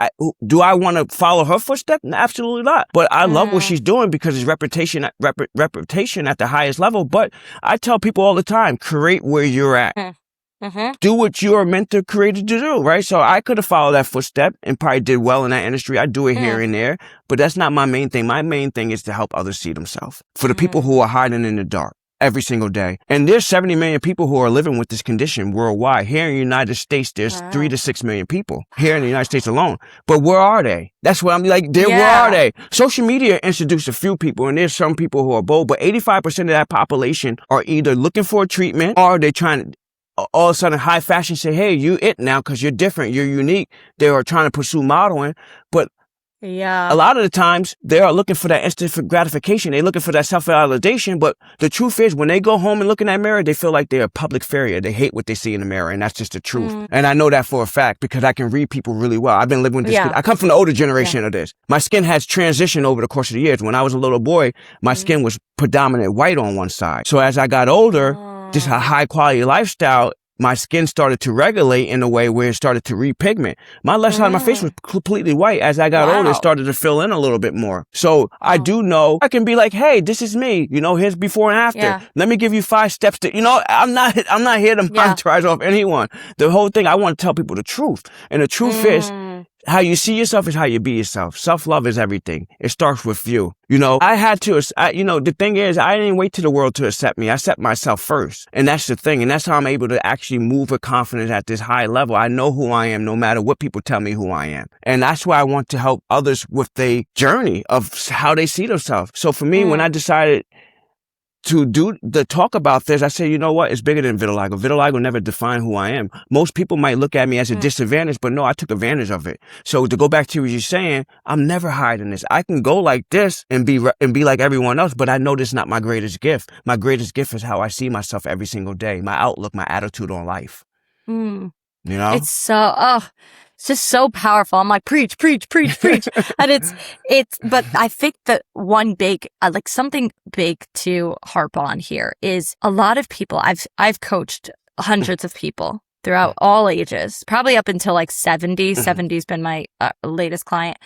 do I want to follow her footsteps? Absolutely not. But I love what she's doing because it's reputation at the highest level. But I tell people all the time, create where you're at. Do what you are meant to created to do, right? So I could have followed that footstep and probably did well in that industry. I do it here and there, but that's not my main thing. My main thing is to help others see themselves. For the people who are hiding in the dark. every single day. And there's 70 million people who are living with this condition worldwide. Here in the United States, there's 3 to 6 million people here in the United States alone. But where are they? That's what I'm like, where are they? Social media introduced a few people, and there's some people who are bold, but 85% of that population are either looking for a treatment or they're trying to all of a sudden high fashion say, hey, you it now because you're different, you're unique. They are trying to pursue modeling, but a lot of the times they are looking for that instant gratification. They're looking for that self-validation. But the truth is, when they go home and look in that mirror, they feel like they're a public failure. They hate what they see in the mirror. And that's just the truth. And I know that for a fact because I can read people really well. I've been living with this. I come from the older generation of this. My skin has transitioned over the course of the years. When I was a little boy, my skin was predominant white on one side. So as I got older, just a high quality lifestyle, my skin started to regulate in a way where it started to repigment. My left side of my face was completely white. As I got older, it started to fill in a little bit more. So I do know I can be like, hey, this is me. You know, here's before and after. Let me give you 5 steps to, you know, I'm not here to monetize off anyone. The whole thing, I want to tell people the truth. And the truth is, how you see yourself is how you be yourself. Self-love is everything. It starts with you. You know, I had to, you know, the thing is, I didn't wait till the world to accept me. I accept myself first. And that's the thing. And that's how I'm able to actually move with confidence at this high level. I know who I am no matter what people tell me who I am. And that's why I want to help others with their journey of how they see themselves. So for me, when I decided to talk about this, I say, you know what? It's bigger than vitiligo. Vitiligo never defined who I am. Most people might look at me as a disadvantage, but no, I took advantage of it. So to go back to what you're saying, I'm never hiding this. I can go like this and be like everyone else, but I know this is not my greatest gift. My greatest gift is how I see myself every single day, my outlook, my attitude on life. You know? It's so, it's just so powerful. I'm like, preach. And but I think that one big, like something big to harp on here is a lot of people, I've coached hundreds of people throughout all ages, probably up until like 70. 70's been my latest client.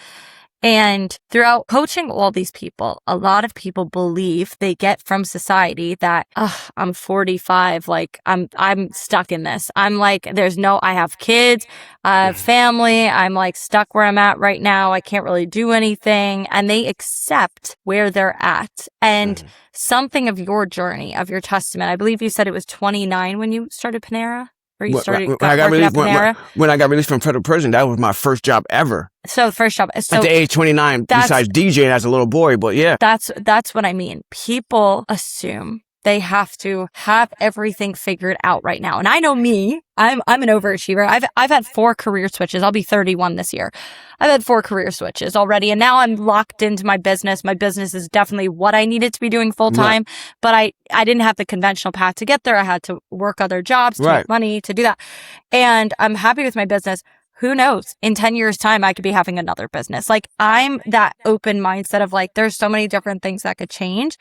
And throughout coaching all these people, a lot of people believe they get from society that, I'm 45, like I'm stuck in this. I'm like, I have kids, I have family. I'm like stuck where I'm at right now. I can't really do anything. And they accept where they're at. And something of your journey, of your testament, I believe you said it was 29 when you started Panera? When I got released from federal prison, that was my first job ever. So the first job. So at the age 29, besides DJing as a little boy, but yeah. That's what I mean. People assume they have to have everything figured out right now. And I know me, I'm an overachiever. I've had 4 career switches. I'll be 31 this year. I've had 4 career switches already. And now I'm locked into my business. My business is definitely what I needed to be doing full time. But I didn't have the conventional path to get there. I had to work other jobs to make money to do that. And I'm happy with my business. Who knows? In 10 years' time, I could be having another business. Like, I'm that open mindset of like, there's so many different things that could change.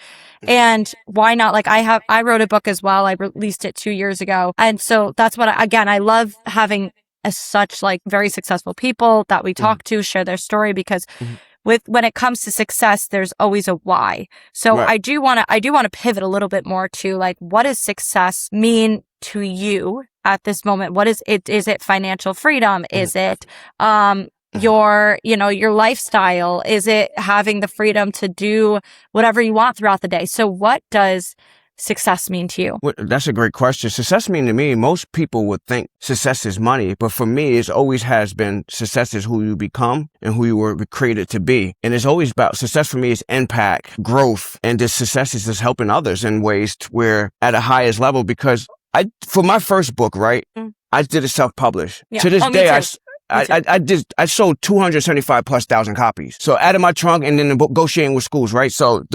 And why not? Like, I wrote a book as well. I released it 2 years ago. And so that's what, I love having such like very successful people that we talk to share their story because when it comes to success, there's always a why. So I do want to pivot a little bit more to like, what does success mean to you at this moment? What is it? Is it financial freedom? Is it, your lifestyle? Is it having the freedom to do whatever you want throughout the day? So what does success mean to you? Well, that's a great question. Success mean to me, most people would think success is money, but for me, it always has been success is who you become and who you were created to be. And it's always about success for me is impact, growth, and this success is just helping others in ways where at a highest level, because for my first book, right, I did it self-published. To this day, I sold 275,000+ copies. So out of my trunk and then negotiating with schools, right? So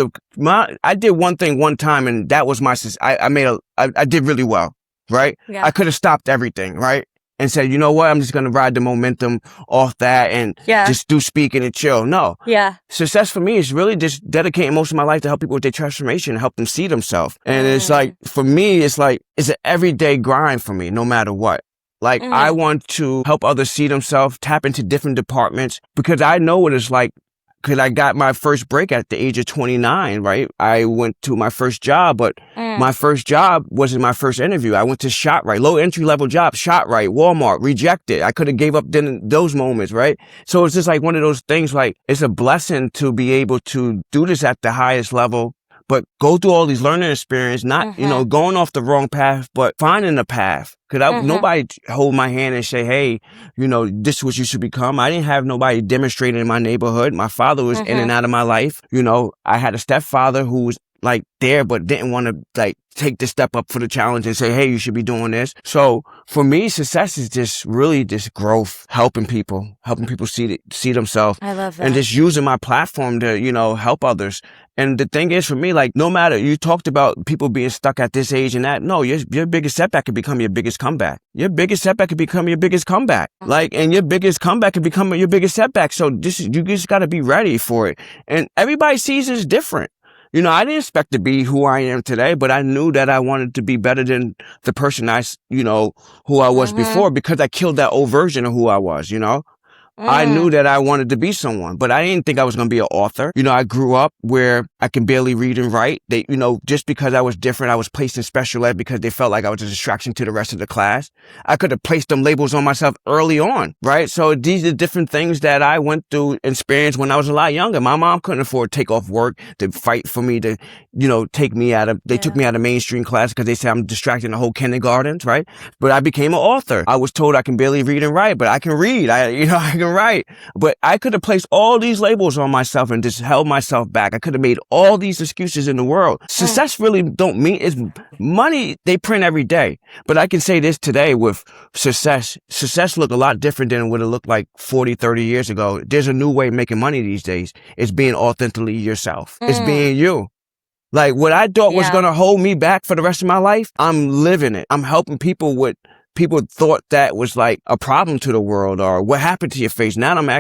I did one thing one time and that was my, I did really well, right? I could have stopped everything, right? And said, you know what? I'm just going to ride the momentum off that and just do speaking and chill. No. Success for me is really just dedicating most of my life to help people with their transformation and help them see themselves. And it's like, for me, it's like, it's an everyday grind for me, no matter what. Like, I want to help others see themselves, tap into different departments, because I know what it's like. Because I got my first break at the age of 29, right? I went to my first job, but my first job wasn't my first interview. I went to ShopRite, low entry level job, ShopRite, Walmart, rejected. I could have gave up those moments, right? So it's just like one of those things, like, it's a blessing to be able to do this at the highest level, but go through all these learning experience, not, going off the wrong path, but finding a path. Cause nobody hold my hand and say, hey, this is what you should become. I didn't have nobody demonstrating in my neighborhood. My father was in and out of my life. I had a stepfather who was like there, but didn't want to like take the step up for the challenge and say, hey, you should be doing this. So for me, success is just really just growth, helping people see themselves. I love that. And just using my platform to, help others. And the thing is for me, like, no matter, you talked about people being stuck at this age and that, no, your biggest setback could become your biggest comeback. Your biggest setback could become your biggest comeback. Like, and your biggest comeback could become your biggest setback. So you just got to be ready for it. And everybody sees it's different. I didn't expect to be who I am today, but I knew that I wanted to be better than the person who I was before, because I killed that old version of who I was, I knew that I wanted to be someone, but I didn't think I was going to be an author. I grew up where I can barely read and write. They, just because I was different, I was placed in special ed because they felt like I was a distraction to the rest of the class. I could have placed them labels on myself early on, right? So these are different things that I went through, experienced when I was a lot younger. My mom couldn't afford to take off work to fight for me to, take me took me out of mainstream class because they said I'm distracting the whole kindergartens, right? But I became an author. I was told I can barely read and write, but I can read. I can write. But I could have placed all these labels on myself and just held myself back. I could have made all these excuses in the world. Success really don't mean it's money they print every day. But I can say this today with success. Success look a lot different than what it looked like 40, 30 years ago. There's a new way of making money these days. It's being authentically yourself. It's being you. Like what I thought was going to hold me back for the rest of my life, I'm living it. I'm helping people with people thought that was like a problem to the world or what happened to your face. Now I'm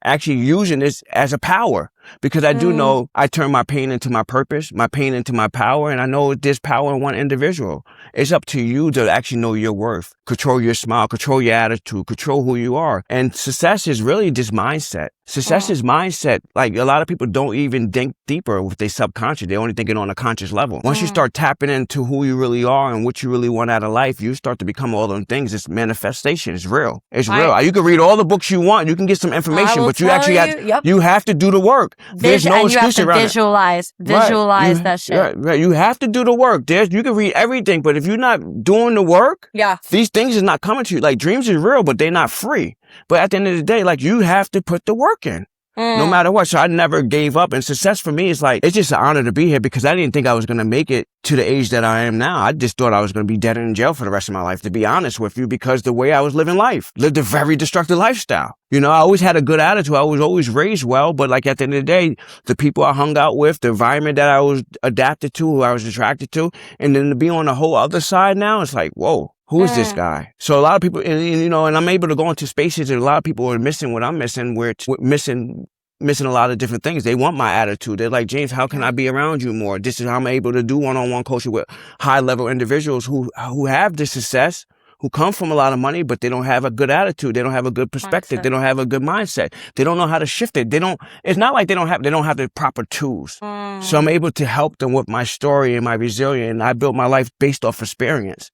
actually using this as a power, because I do know I turn my pain into my purpose, my pain into my power. And I know there's power in one individual. It's up to you to actually know your worth, control your smile, control your attitude, control who you are. And success is really just mindset. Success is mindset. Like a lot of people don't even think deeper with their subconscious. They're only thinking on a conscious level. Once you start tapping into who you really are and what you really want out of life, you start to become all them things. It's manifestation. It's real. It's real. You can read all the books you want. You can get some information, but you actually you have to do the work. There's no excuse around it. Visualize that shit. Right. You have to do the work. You can read everything, but if you're not doing the work, these things is not coming to you. Like dreams is real, but they're not free. But at the end of the day, like you have to put the work in. No matter what. So I never gave up. And success for me is like, it's just an honor to be here, because I didn't think I was going to make it to the age that I am now. I just thought I was going to be dead and in jail for the rest of my life, to be honest with you, because the way I was living life, lived a very destructive lifestyle. I always had a good attitude. I was always raised well, but like at the end of the day, the people I hung out with, the environment that I was adapted to, who I was attracted to, and then to be on the whole other side now, it's like, whoa. Who is this guy? So a lot of people, and I'm able to go into spaces, and a lot of people are missing what I'm missing, where it's missing a lot of different things. They want my attitude. They're like, James, how can I be around you more? This is how I'm able to do one-on-one coaching with high-level individuals who have this success, who come from a lot of money, but they don't have a good attitude. They don't have a good perspective. They don't have a good mindset. They don't know how to shift it. It's not like they don't have the proper tools. So I'm able to help them with my story and my resilience. And I built my life based off experience.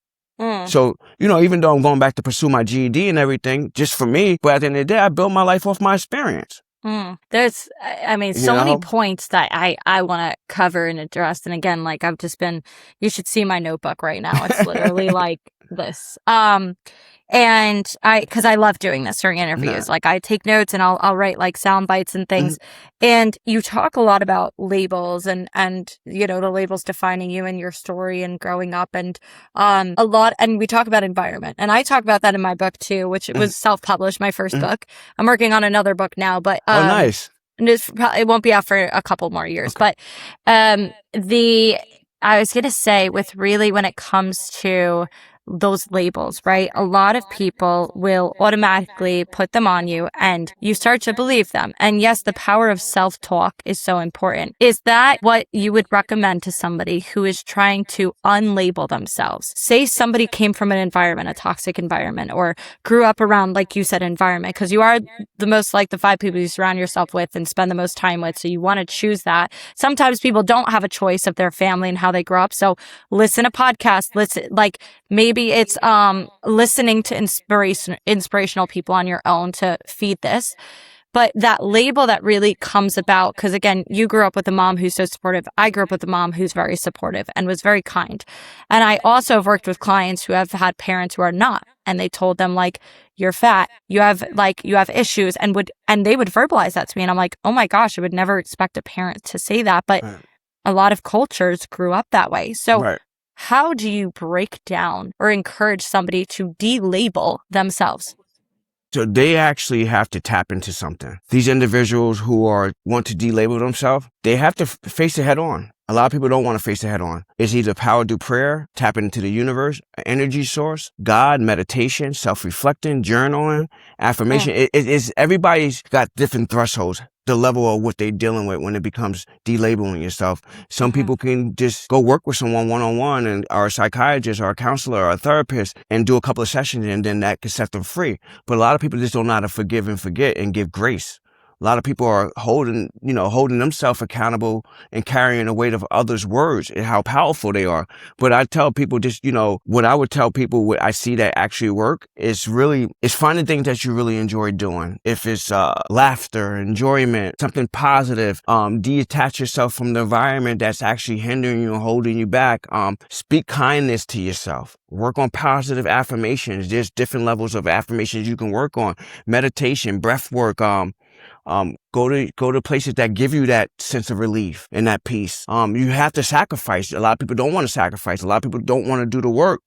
So, even though I'm going back to pursue my GED and everything, just for me, but at the end of the day, I built my life off my experience. There's, so many points that I want to cover and address. And again, like you should see my notebook right now. It's literally like this. And cause I love doing this during interviews. Like I take notes and I'll write like sound bites and things. And you talk a lot about labels and, the labels defining you and your story and growing up and, and we talk about environment, and I talk about that in my book too, which was self-published, my first book. I'm working on another book now, but, nice. And it won't be out for a couple more years, but, I was going to say with really when it comes to those labels, right? A lot of people will automatically put them on you and you start to believe them. And yes, the power of self-talk is so important. Is that what you would recommend to somebody who is trying to unlabel themselves? Say somebody came from an environment, a toxic environment, or grew up around, like you said, environment, because you are the most like the 5 people you surround yourself with and spend the most time with. So you want to choose that. Sometimes people don't have a choice of their family and how they grow up. So listen to podcasts, like maybe it's listening to inspirational people on your own to feed this. But that label that really comes about, because again, you grew up with a mom who's so supportive. I grew up with a mom who's very supportive and was very kind. And I also have worked with clients who have had parents who are not. And they told them like, you're fat, you have issues, and they would verbalize that to me. And I'm like, oh my gosh, I would never expect a parent to say that. But a lot of cultures grew up that way. So how do you break down or encourage somebody to delabel themselves? So they actually have to tap into something. These individuals who want to delabel themselves, they have to face it head on. A lot of people don't want to face it head on. It's either power through prayer, tapping into the universe, an energy source, God, meditation, self-reflecting, journaling, affirmation. Everybody's got different thresholds, the level of what they're dealing with when it becomes delabeling yourself. Some people can just go work with someone one-on-one or a psychiatrist or a counselor or a therapist and do a couple of sessions, and then that can set them free. But a lot of people just don't know how to forgive and forget and give grace. A lot of people are holding themselves accountable and carrying the weight of others' words and how powerful they are. But I tell people what I would tell people, what I see that actually work is finding things that you really enjoy doing. If it's laughter, enjoyment, something positive, detach yourself from the environment that's actually hindering you and holding you back. Speak kindness to yourself. Work on positive affirmations. There's different levels of affirmations you can work on. Meditation, breath work, go to places that give you that sense of relief and that peace. You have to sacrifice. A lot of people don't want to sacrifice. A lot of people don't want to do the work.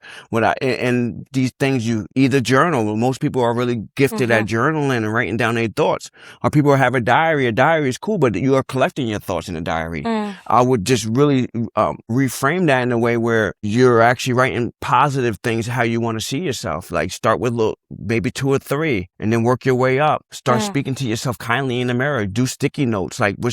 And these things, you either journal. Most people are really gifted at journaling and writing down their thoughts. Or people have a diary. A diary is cool, but you are collecting your thoughts in a diary. I would just really reframe that in a way where you're actually writing positive things, how you want to see yourself. Like start with maybe 2 or 3, and then work your way up. Start speaking to yourself kindly in the mirror. Do sticky notes. Like, we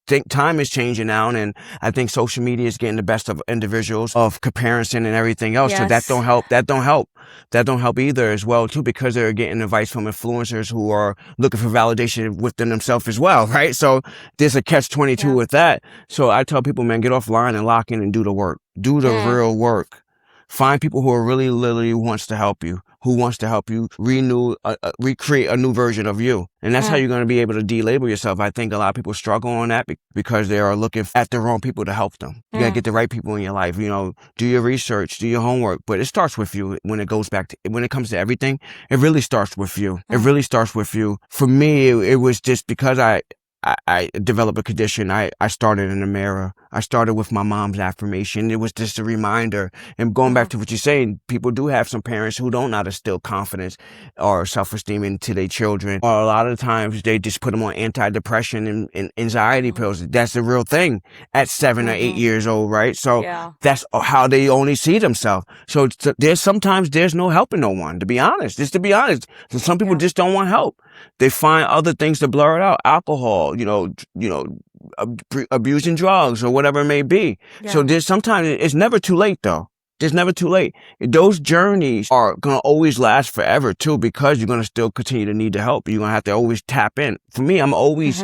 think time is changing now, and I think social media is getting the best of individuals of comparison and everything else. So that don't help. That don't help either as well too, because they're getting advice from influencers who are looking for validation within themselves as well, right? So there's a catch-22 with that. So I tell people, man, get offline and lock in and do the work. Do the real work. Find people who are really wants to help you, recreate a new version of you. And that's how you're going to be able to delabel yourself. I think a lot of people struggle on that because they are looking at the wrong people to help them. You got to get the right people in your life. Do your research, do your homework, but it starts with you. When it comes to everything, it really starts with you. It really starts with you. For me, it was just because I developed a condition. I started in the mirror. I started with my mom's affirmation. It was just a reminder. And going back to what you're saying, people do have some parents who don't know how to instill confidence or self-esteem into their children. Or a lot of times they just put them on antidepressant and anxiety pills. That's the real thing at 7 or 8 years old, right? So that's how they only see themselves. So sometimes there's no helping no one, to be honest. So some people just don't want help. They find other things to blur it out. Alcohol, abusing drugs or whatever it may be. So sometimes it's never too late though. It's never too late. Those journeys are going to always last forever too, because you're going to still continue to need the help. You're going to have to always tap in. For me, I'm always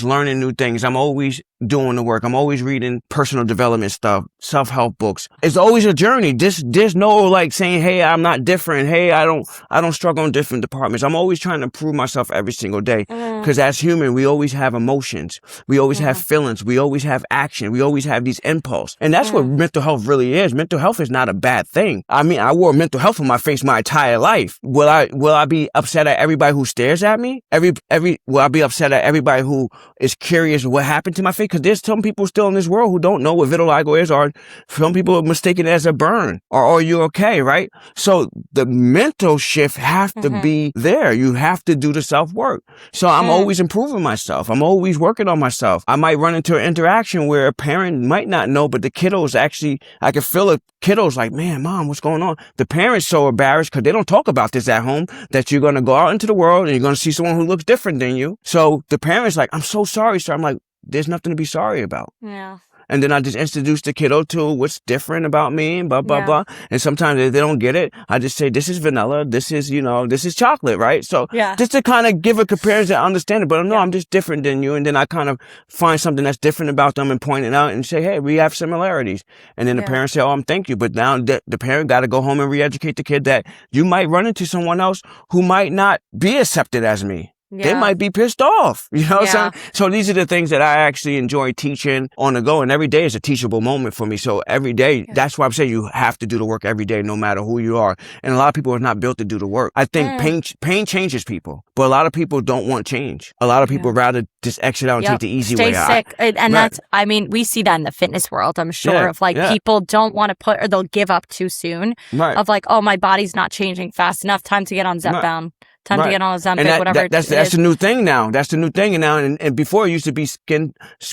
learning new things. I'm always doing the work. I'm always reading personal development stuff, self-help books. It's always a journey. There's no like saying, hey, I'm not different. Hey, I don't struggle in different departments. I'm always trying to prove myself every single day. Because as human, we always have emotions. We always have feelings. We always have action. We always have these impulse. And that's what mental health really is. Mental health is not a bad thing. I mean, I wore mental health on my face my entire life. Will I be upset at everybody who stares at me? Will I be upset at everybody who is curious what happened to my face? Because there's some people still in this world who don't know what vitiligo is, or some people mistake it as a burn, or are you okay, right? So the mental shift have to be there. You have to do the self-work. So I'm always improving myself. I'm always working on myself. I might run into an interaction where a parent might not know, but the kiddos actually, I can feel it. Kiddos like, man, mom, what's going on? The parents so embarrassed because they don't talk about this at home, that you're going to go out into the world and you're going to see someone who looks different than you. So the parents like, I'm so sorry, sir. I'm like, there's nothing to be sorry about. Yeah. And then I just introduce the kiddo to what's different about me and blah, blah, blah. And sometimes if they don't get it, I just say, this is vanilla. This is, this is chocolate, right? So just to kind of give a comparison, understand it. But no, I'm just different than you. And then I kind of find something that's different about them and point it out and say, hey, we have similarities. And then the parents say, oh, thank you. But now the parent got to go home and re-educate the kid that you might run into someone else who might not be accepted as me. They might be pissed off, what I'm saying? So these are the things that I actually enjoy teaching on the go. And every day is a teachable moment for me. So every day, that's why I'm saying you have to do the work every day, no matter who you are. And a lot of people are not built to do the work. I think pain changes people, but a lot of people don't want change. A lot of people rather just exit out and take the easy way out. Stay sick. And that's, we see that in the fitness world, I'm sure, of people don't want to put, or they'll give up too soon of like, oh, my body's not changing fast enough. Time to get on Zepbound. Time to get on Ozempic, whatever. That's the new thing now. That's the new thing now. And before it used to be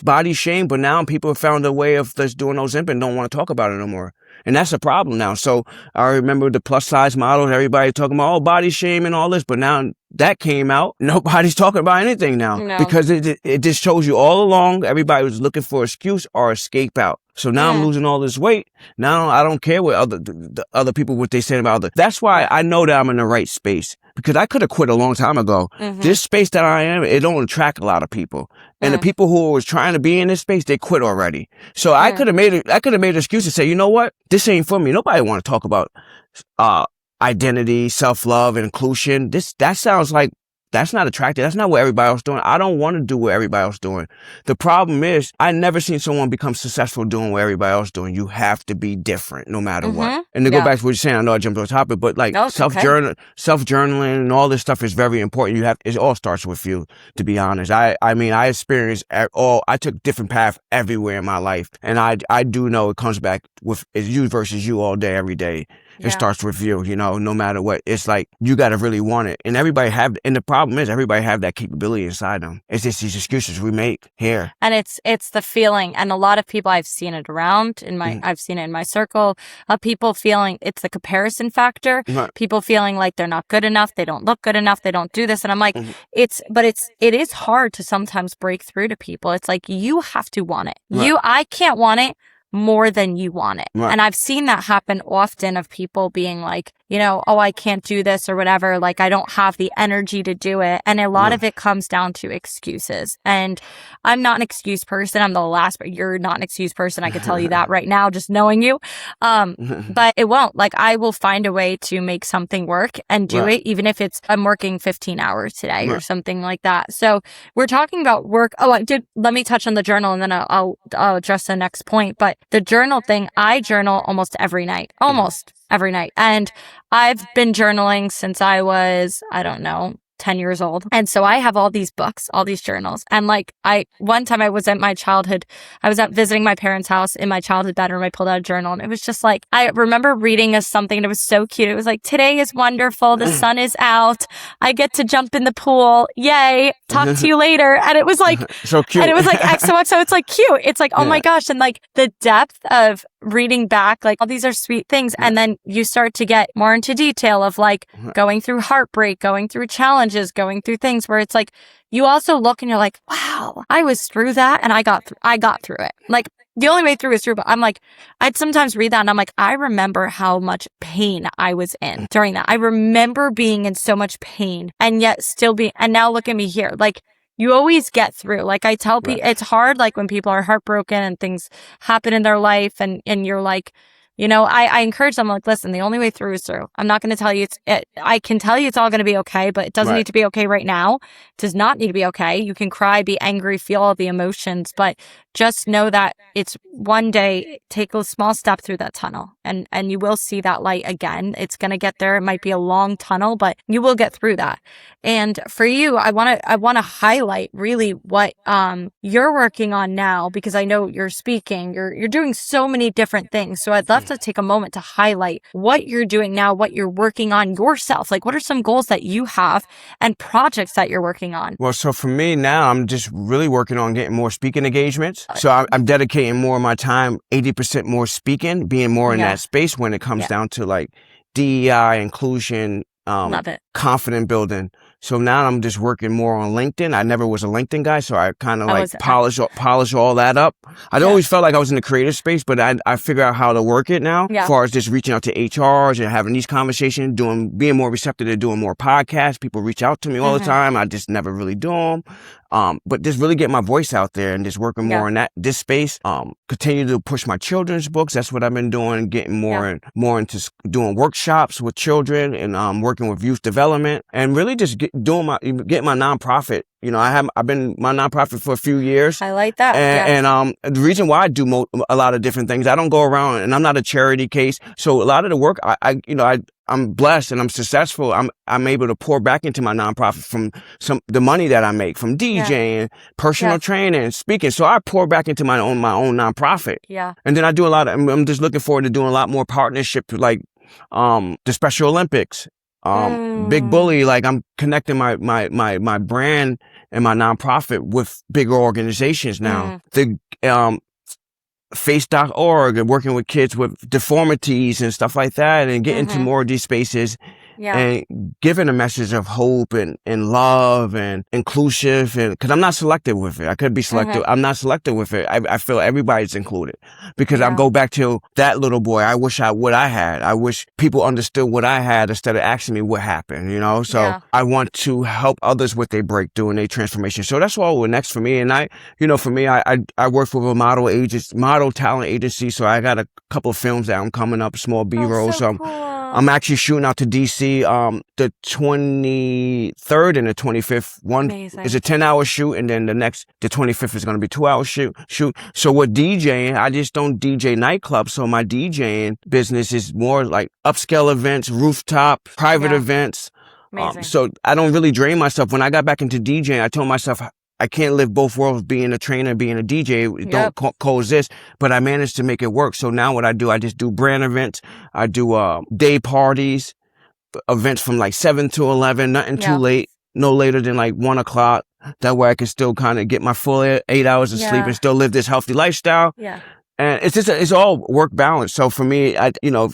body shame, but now people have found a way of just doing Ozempic and don't want to talk about it no more. And that's a problem now. So I remember the plus size models, everybody talking about, body shame and all this. But now that came out, nobody's talking about anything now because it just shows you all along, everybody was looking for an excuse or escape out. So now I'm losing all this weight. Now I don't care what the other people, what they say about others. That's why I know that I'm in the right space because I could have quit a long time ago. This space that I am, it don't attract a lot of people. And the people who was trying to be in this space, they quit already. So I could have made an excuse to say, you know what? This ain't for me. Nobody want to talk about, identity, self-love, inclusion. That sounds like that's not attractive. That's not what everybody else doing. I don't want to do what everybody else doing. The problem is I never seen someone become successful doing what everybody else doing. You have to be different no matter what. And to go back to what you're saying, I know I jumped on topic, but like self-journaling and all this stuff is very important. It all starts with you, to be honest. I experienced I took different paths everywhere in my life. And I do know it comes back with it's you versus you all day, every day. It starts with you, no matter what. It's like, you got to really want it. And and the problem is everybody have that capability inside them. It's just these excuses we make here. And it's the feeling. And a lot of people, I've seen it around I've seen it in my circle of people feeling it's the comparison factor. People feeling like they're not good enough. They don't look good enough. They don't do this. And I'm like, it is hard to sometimes break through to people. It's like, you have to want it. I can't want it more than you want it. And I've seen that happen often of people being like, oh, I can't do this or whatever. Like, I don't have the energy to do it. And a lot of it comes down to excuses. And I'm not an excuse person. I'm the last, but you're not an excuse person. I can tell you that right now, just knowing you. But it won't. Like, I will find a way to make something work and do it, even if I'm working 15 hours today or something like that. So we're talking about work. Let me touch on the journal and then I'll address the next point. But the journal thing, I journal almost every night. And I've been journaling since I was, 10 years old. And so I have all these books, all these journals. And one time I was visiting my parents' house in my childhood bedroom. I pulled out a journal and it was just like, I remember reading something and it was so cute. It was like, today is wonderful. The sun is out. I get to jump in the pool. Yay. Talk to you later. And it was like, so cute. And it was like XOXO. It's like cute. It's like, oh my gosh. And like the depth of reading back, like, all these are sweet things. And then you start to get more into detail of like going through heartbreak, going through challenges, going through things where it's like, you also look and you're like, wow, I was through that and I got through it. Like, the only way through is through, but I'm like, I'd sometimes read that and I'm like, I remember how much pain I was in during that. I remember being in so much pain and yet still and now look at me here. Like, you always get through. Like, I tell people, it's hard, like when people are heartbroken and things happen in their life and you're like, I encourage them, like, listen, the only way through is through. I'm not going to tell you I can tell you it's all going to be okay, but it doesn't need to be okay right now. It does not need to be okay. You can cry, be angry, feel all the emotions, but just know that it's one day, take a small step through that tunnel and you will see that light again. It's going to get there. It might be a long tunnel, but you will get through that. And for you, I want to highlight really what, you're working on now, because I know you're speaking, you're doing so many different things. So I'd love to take a moment to highlight what you're doing now, what you're working on yourself. Like, what are some goals that you have and projects that you're working on? Well, so for me now, I'm just really working on getting more speaking engagements. So I'm dedicating more of my time, 80% more speaking, being more in that space when it comes down to like DEI, inclusion, love it. confident building. So now I'm just working more on LinkedIn. I never was a LinkedIn guy, so I kind of like was- polish all that up. I'd always felt like I was in the creative space, but I figure out how to work it now. Yeah. As far as just reaching out to HRs and having these conversations, being more receptive to doing more podcasts. People reach out to me all the time. I just never really do them. But just really get my voice out there and just working more in this space. Continue to push my children's books. That's what I've been doing, getting more into doing workshops with children and working with youth development, and really just getting my nonprofit. You know, I've been my nonprofit for a few years. I like that. And the reason why I do a lot of different things, I don't go around, and I'm not a charity case. So a lot of the work, I'm blessed and I'm successful. I'm able to pour back into my nonprofit from the money that I make from DJing, personal training, speaking. So I pour back into my own nonprofit. Yeah. And then I do I'm just looking forward to doing a lot more partnership, like the Special Olympics. Big Bully, like I'm connecting my brand and my nonprofit with bigger organizations now. The face.org and working with kids with deformities and stuff like that, and getting to more of these spaces and giving a message of hope and love and inclusive, and because I'm not selective with it. I could be selective. I'm not selective with it. I feel everybody's included, because I go back to that little boy. I wish what I had. I wish people understood what I had instead of asking me what happened, you know? So I want to help others with their breakthrough and their transformation. So that's all next for me. And for me, I work with a model talent agency. So I got a couple of films that I'm coming up, small B-roll. So cool. I'm actually shooting out to DC the 23rd and the 25th. One is a 10-hour shoot, and then the 25th is going to be 2-hour shoot. So with DJing, I just don't DJ nightclubs. So my DJing business is more like upscale events, rooftop, private events. So I don't really drain myself. When I got back into DJing, I told myself, I can't live both worlds, being a trainer, being a DJ. Don't coexist. But I managed to make it work. So now what I do, I just do brand events. I do day parties, events from like 7 to 11, nothing too late, no later than like 1 o'clock. That way I can still kind of get my full 8 hours of sleep and still live this healthy lifestyle. Yeah. And it's all work balance. So for me,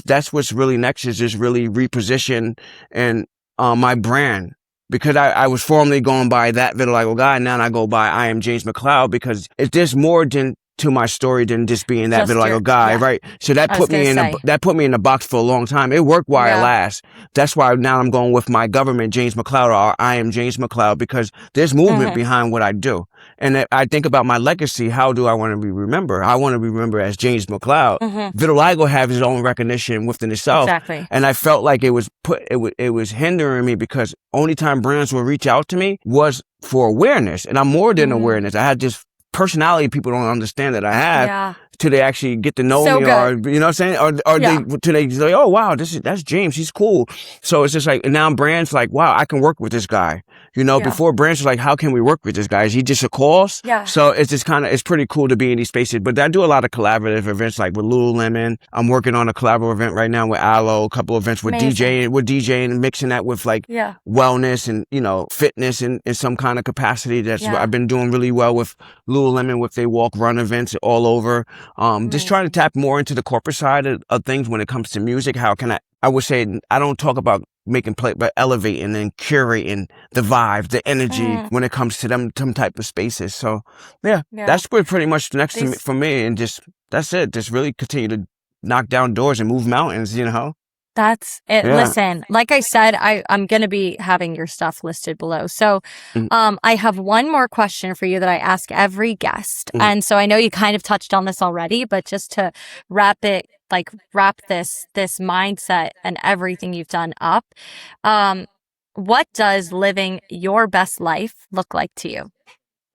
that's what's really next, is just really reposition and my brand. Because I was formerly going by that Vitiligo guy, and now I go by I am James McLeod, because there's more to my story than just being that vitiligo guy, right? So that put me in the box for a long time. It worked while it lasts. That's why now I'm going with my government, James McLeod, or I am James McLeod, because there's movement behind what I do. And I think about my legacy. How do I want to be remembered? I want to be remembered as James McLeod. Vitiligo has its own recognition within itself. Exactly. And I felt like it was hindering me, because only time brands will reach out to me was for awareness. And I'm more than awareness. I had this personality people don't understand that I have till they actually get to know me, or you know what I'm saying, or till they say, oh wow, that's James, he's cool. So it's just like, and now brands like, wow, I can work with this guy. Before brands was like, how can we work with this guy? Is he just a cause? So it's just it's pretty cool to be in these spaces. But I do a lot of collaborative events, like with Lululemon. I'm working on a collaborative event right now with Aloe, a couple of events with DJing and mixing that with like wellness and, fitness in some kind of capacity. That's what I've been doing really well with Lululemon, with they walk run events all over. Just trying to tap more into the corporate side of things when it comes to music. How can I would say, I don't talk about making play, but elevating and curating the vibe, the energy when it comes to them type of spaces. So that's pretty much next to me, for me. And that's it. Just really continue to knock down doors and move mountains, That's it. Yeah. Listen, like I said, I'm going to be having your stuff listed below. So I have one more question for you that I ask every guest. And so I know you kind of touched on this already, but just to wrap this mindset and everything you've done up, what does living your best life look like to you?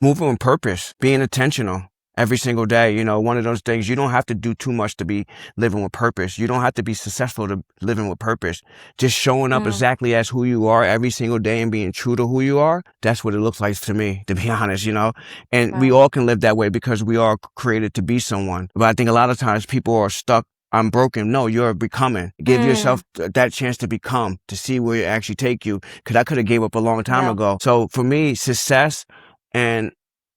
Moving with purpose, being intentional. Every single day, one of those things, you don't have to do too much to be living with purpose. You don't have to be successful to living with purpose. Just showing up exactly as who you are every single day and being true to who you are. That's what it looks like to me, to be honest, And we all can live that way, because we are created to be someone. But I think a lot of times people are stuck. I'm broken. No, you're becoming. Give yourself that chance to become, to see where it actually take you. Because I could have gave up a long time ago. So for me, success and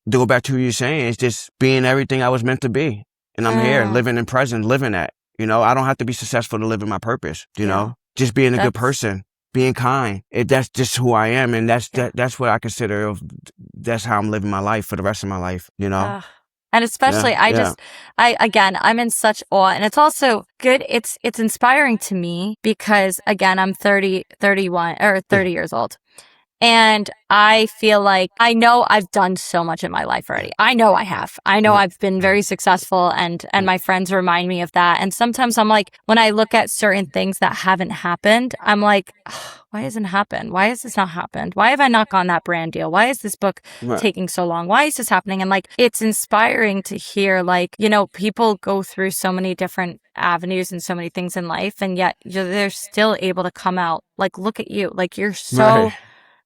to go back to what you're saying, it's just being everything I was meant to be. And I'm here, living in present, living that. I don't have to be successful to live in my purpose, just being a good person, being kind. That's just who I am, and that's what I consider. That's how I'm living my life for the rest of my life. And especially, I'm in such awe, and it's also good. It's inspiring to me because, again, I'm 30 years old. And I feel like I know I've done so much in my life already. I know I have. I know I've been very successful, and my friends remind me of that. And sometimes I'm like, when I look at certain things that haven't happened, I'm like, why hasn't it happened? Why has this not happened? Why have I not gotten that brand deal? Why is this book taking so long? Why is this happening? And like, it's inspiring to hear, like, people go through so many different avenues and so many things in life, and yet they're still able to come out. Like, look at you. Like, you're so...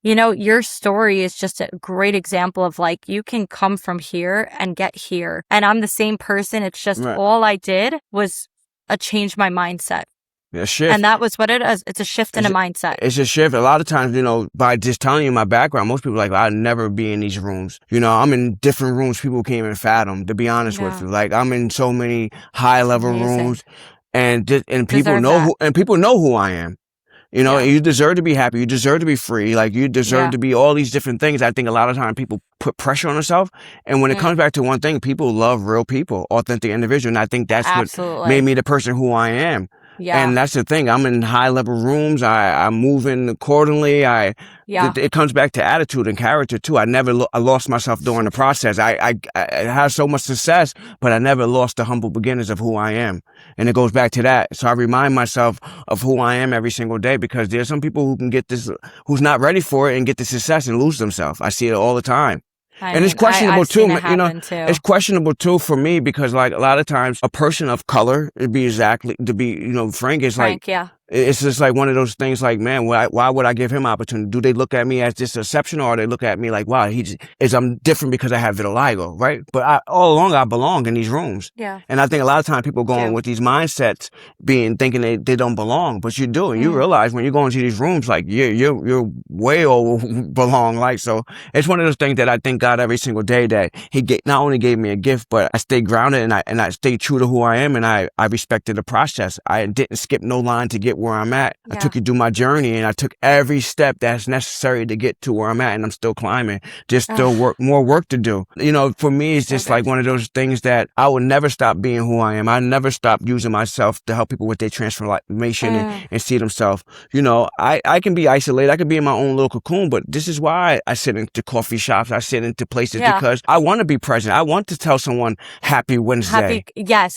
your story is just a great example of like, you can come from here and get here. And I'm the same person. It's just all I did was change my mindset. A shift. And that was what it is. It's a shift in a mindset. It's a shift. A lot of times, by just telling you my background, most people are like, I'd never be in these rooms. I'm in different rooms people can't even fathom, to be honest with you. Like, I'm in so many high level rooms, and people know who I am. You deserve to be happy. You deserve to be free. Like, you deserve to be all these different things. I think a lot of time people put pressure on themselves. And when it comes back to one thing, people love real people, authentic individuals. And I think that's what made me the person who I am. Yeah. And that's the thing. I'm in high level rooms. I'm moving accordingly. It comes back to attitude and character too. I lost myself during the process. I had so much success, but I never lost the humble beginnings of who I am. And it goes back to that. So I remind myself of who I am every single day, because there's some people who can get this, who's not ready for it and get the success and lose themselves. I see it all the time. It's questionable too. It's questionable too for me, because like a lot of times a person of color, frank, is like, it's just like one of those things like, man, why would I give him opportunity? Do they look at me as just exceptional, or they look at me like, wow, I'm different because I have vitiligo, right? But all along I belong in these rooms. Yeah. And I think a lot of times people go in with these mindsets thinking they don't belong, but you do. And you realize when you go into these rooms, like you're way over belong. Like, so it's one of those things that I thank God every single day that he not only gave me a gift, but I stayed grounded and I stayed true to who I am, and I respected the process. I didn't skip no line to get where I'm at. I took you through my journey, and I took every step that's necessary to get to where I'm at, and I'm still climbing. Just still more work to do. For me, it's just like one of those things that I would never stop being who I am. I never stop using myself to help people with their transformation and see themselves. I can be isolated. I can be in my own little cocoon, but this is why I sit into coffee shops. I sit into places because I want to be present. I want to tell someone Happy Wednesday.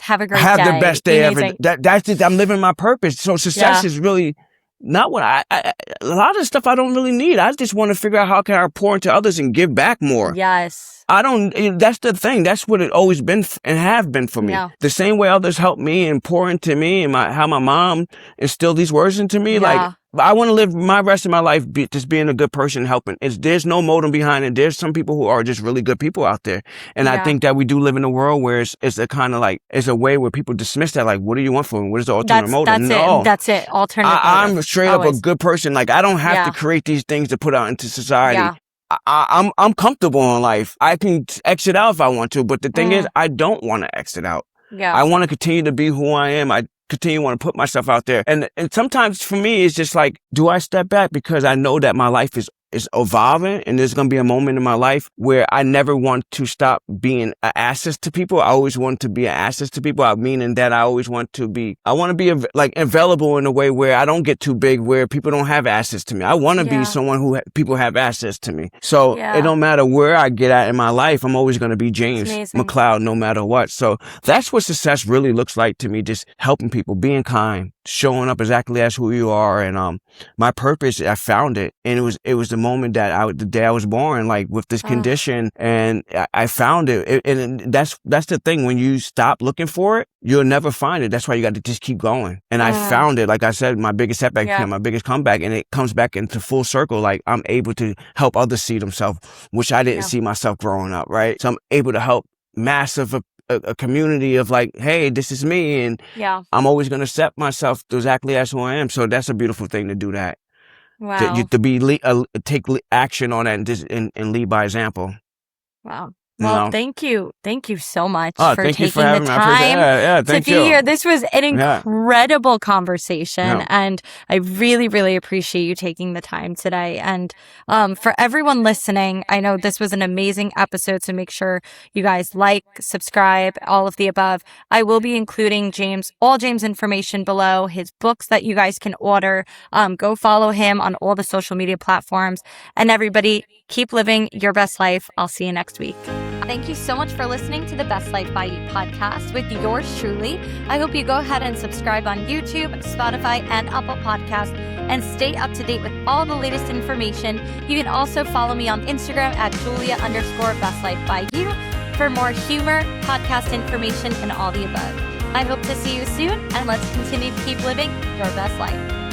Have a great day. Have the best day ever. That's it. I'm living my purpose. So success is really not what a lot of stuff I don't really need. I just want to figure out how can I pour into others and give back more. Yes. That's the thing. That's what it always been and have been for me. Yeah. The same way others help me and pour into me, and how my mom instilled these words into me. Like, I want to live my rest of my life just being a good person, helping. There's no modem behind it. There's some people who are just really good people out there. And I think that we do live in a world where it's a kind of like, it's a way where people dismiss that. Like, what do you want from me? What is the alternative motive? That's it. Alternative motive. I'm straight up a good person. Like, I don't have to create these things to put out into society. Yeah. I'm comfortable in life. I can exit out if I want to, but the thing is, I don't want to exit out. Yeah. I want to continue to be who I am. I continue to want to put myself out there. And sometimes for me, it's just like, do I step back? Because I know that my life is evolving, and there's going to be a moment in my life where I never want to stop being an asset to people. I always want to be an asset to people. Meaning that I want to be available in a way where I don't get too big, where people don't have access to me. I want to be someone who people have access to me. So it don't matter where I get at in my life. I'm always going to be James McLeod, no matter what. So that's what success really looks like to me. Just helping people, being kind, showing up exactly as who you are. And my purpose, I found it, and it was the moment that the day I was born, like with this condition, and I found it. And that's the thing. When you stop looking for it, you'll never find it. That's why you got to just keep going. And I found it. Like I said, my biggest setback became my biggest comeback, and it comes back into full circle. Like, I'm able to help others see themselves, which I didn't see myself growing up. Right. So I'm able to help massive a community of like, hey, this is me, and I'm always going to accept myself exactly as who I am. So that's a beautiful thing to do that. Wow. To be take action on that and lead by example. Wow. Well, thank you. Thank you so much for thank you taking for having the me. I appreciate it. time Thank to you. be here. This was an incredible conversation, Yeah. and I really, really appreciate you taking the time today. And for everyone listening, I know this was an amazing episode, so make sure you guys like, subscribe, all of the above. I will be including all James information below, his books that you guys can order. Go follow him on all the social media platforms. And everybody, keep living your best life. I'll see you next week. Thank you so much for listening to the Best Life by You podcast with yours truly. I hope you go ahead and subscribe on YouTube, Spotify, and Apple Podcasts and stay up to date with all the latest information. You can also follow me on Instagram at Julia_BestLifeByYou for more humor, podcast information, and all the above. I hope to see you soon, and let's continue to keep living your best life.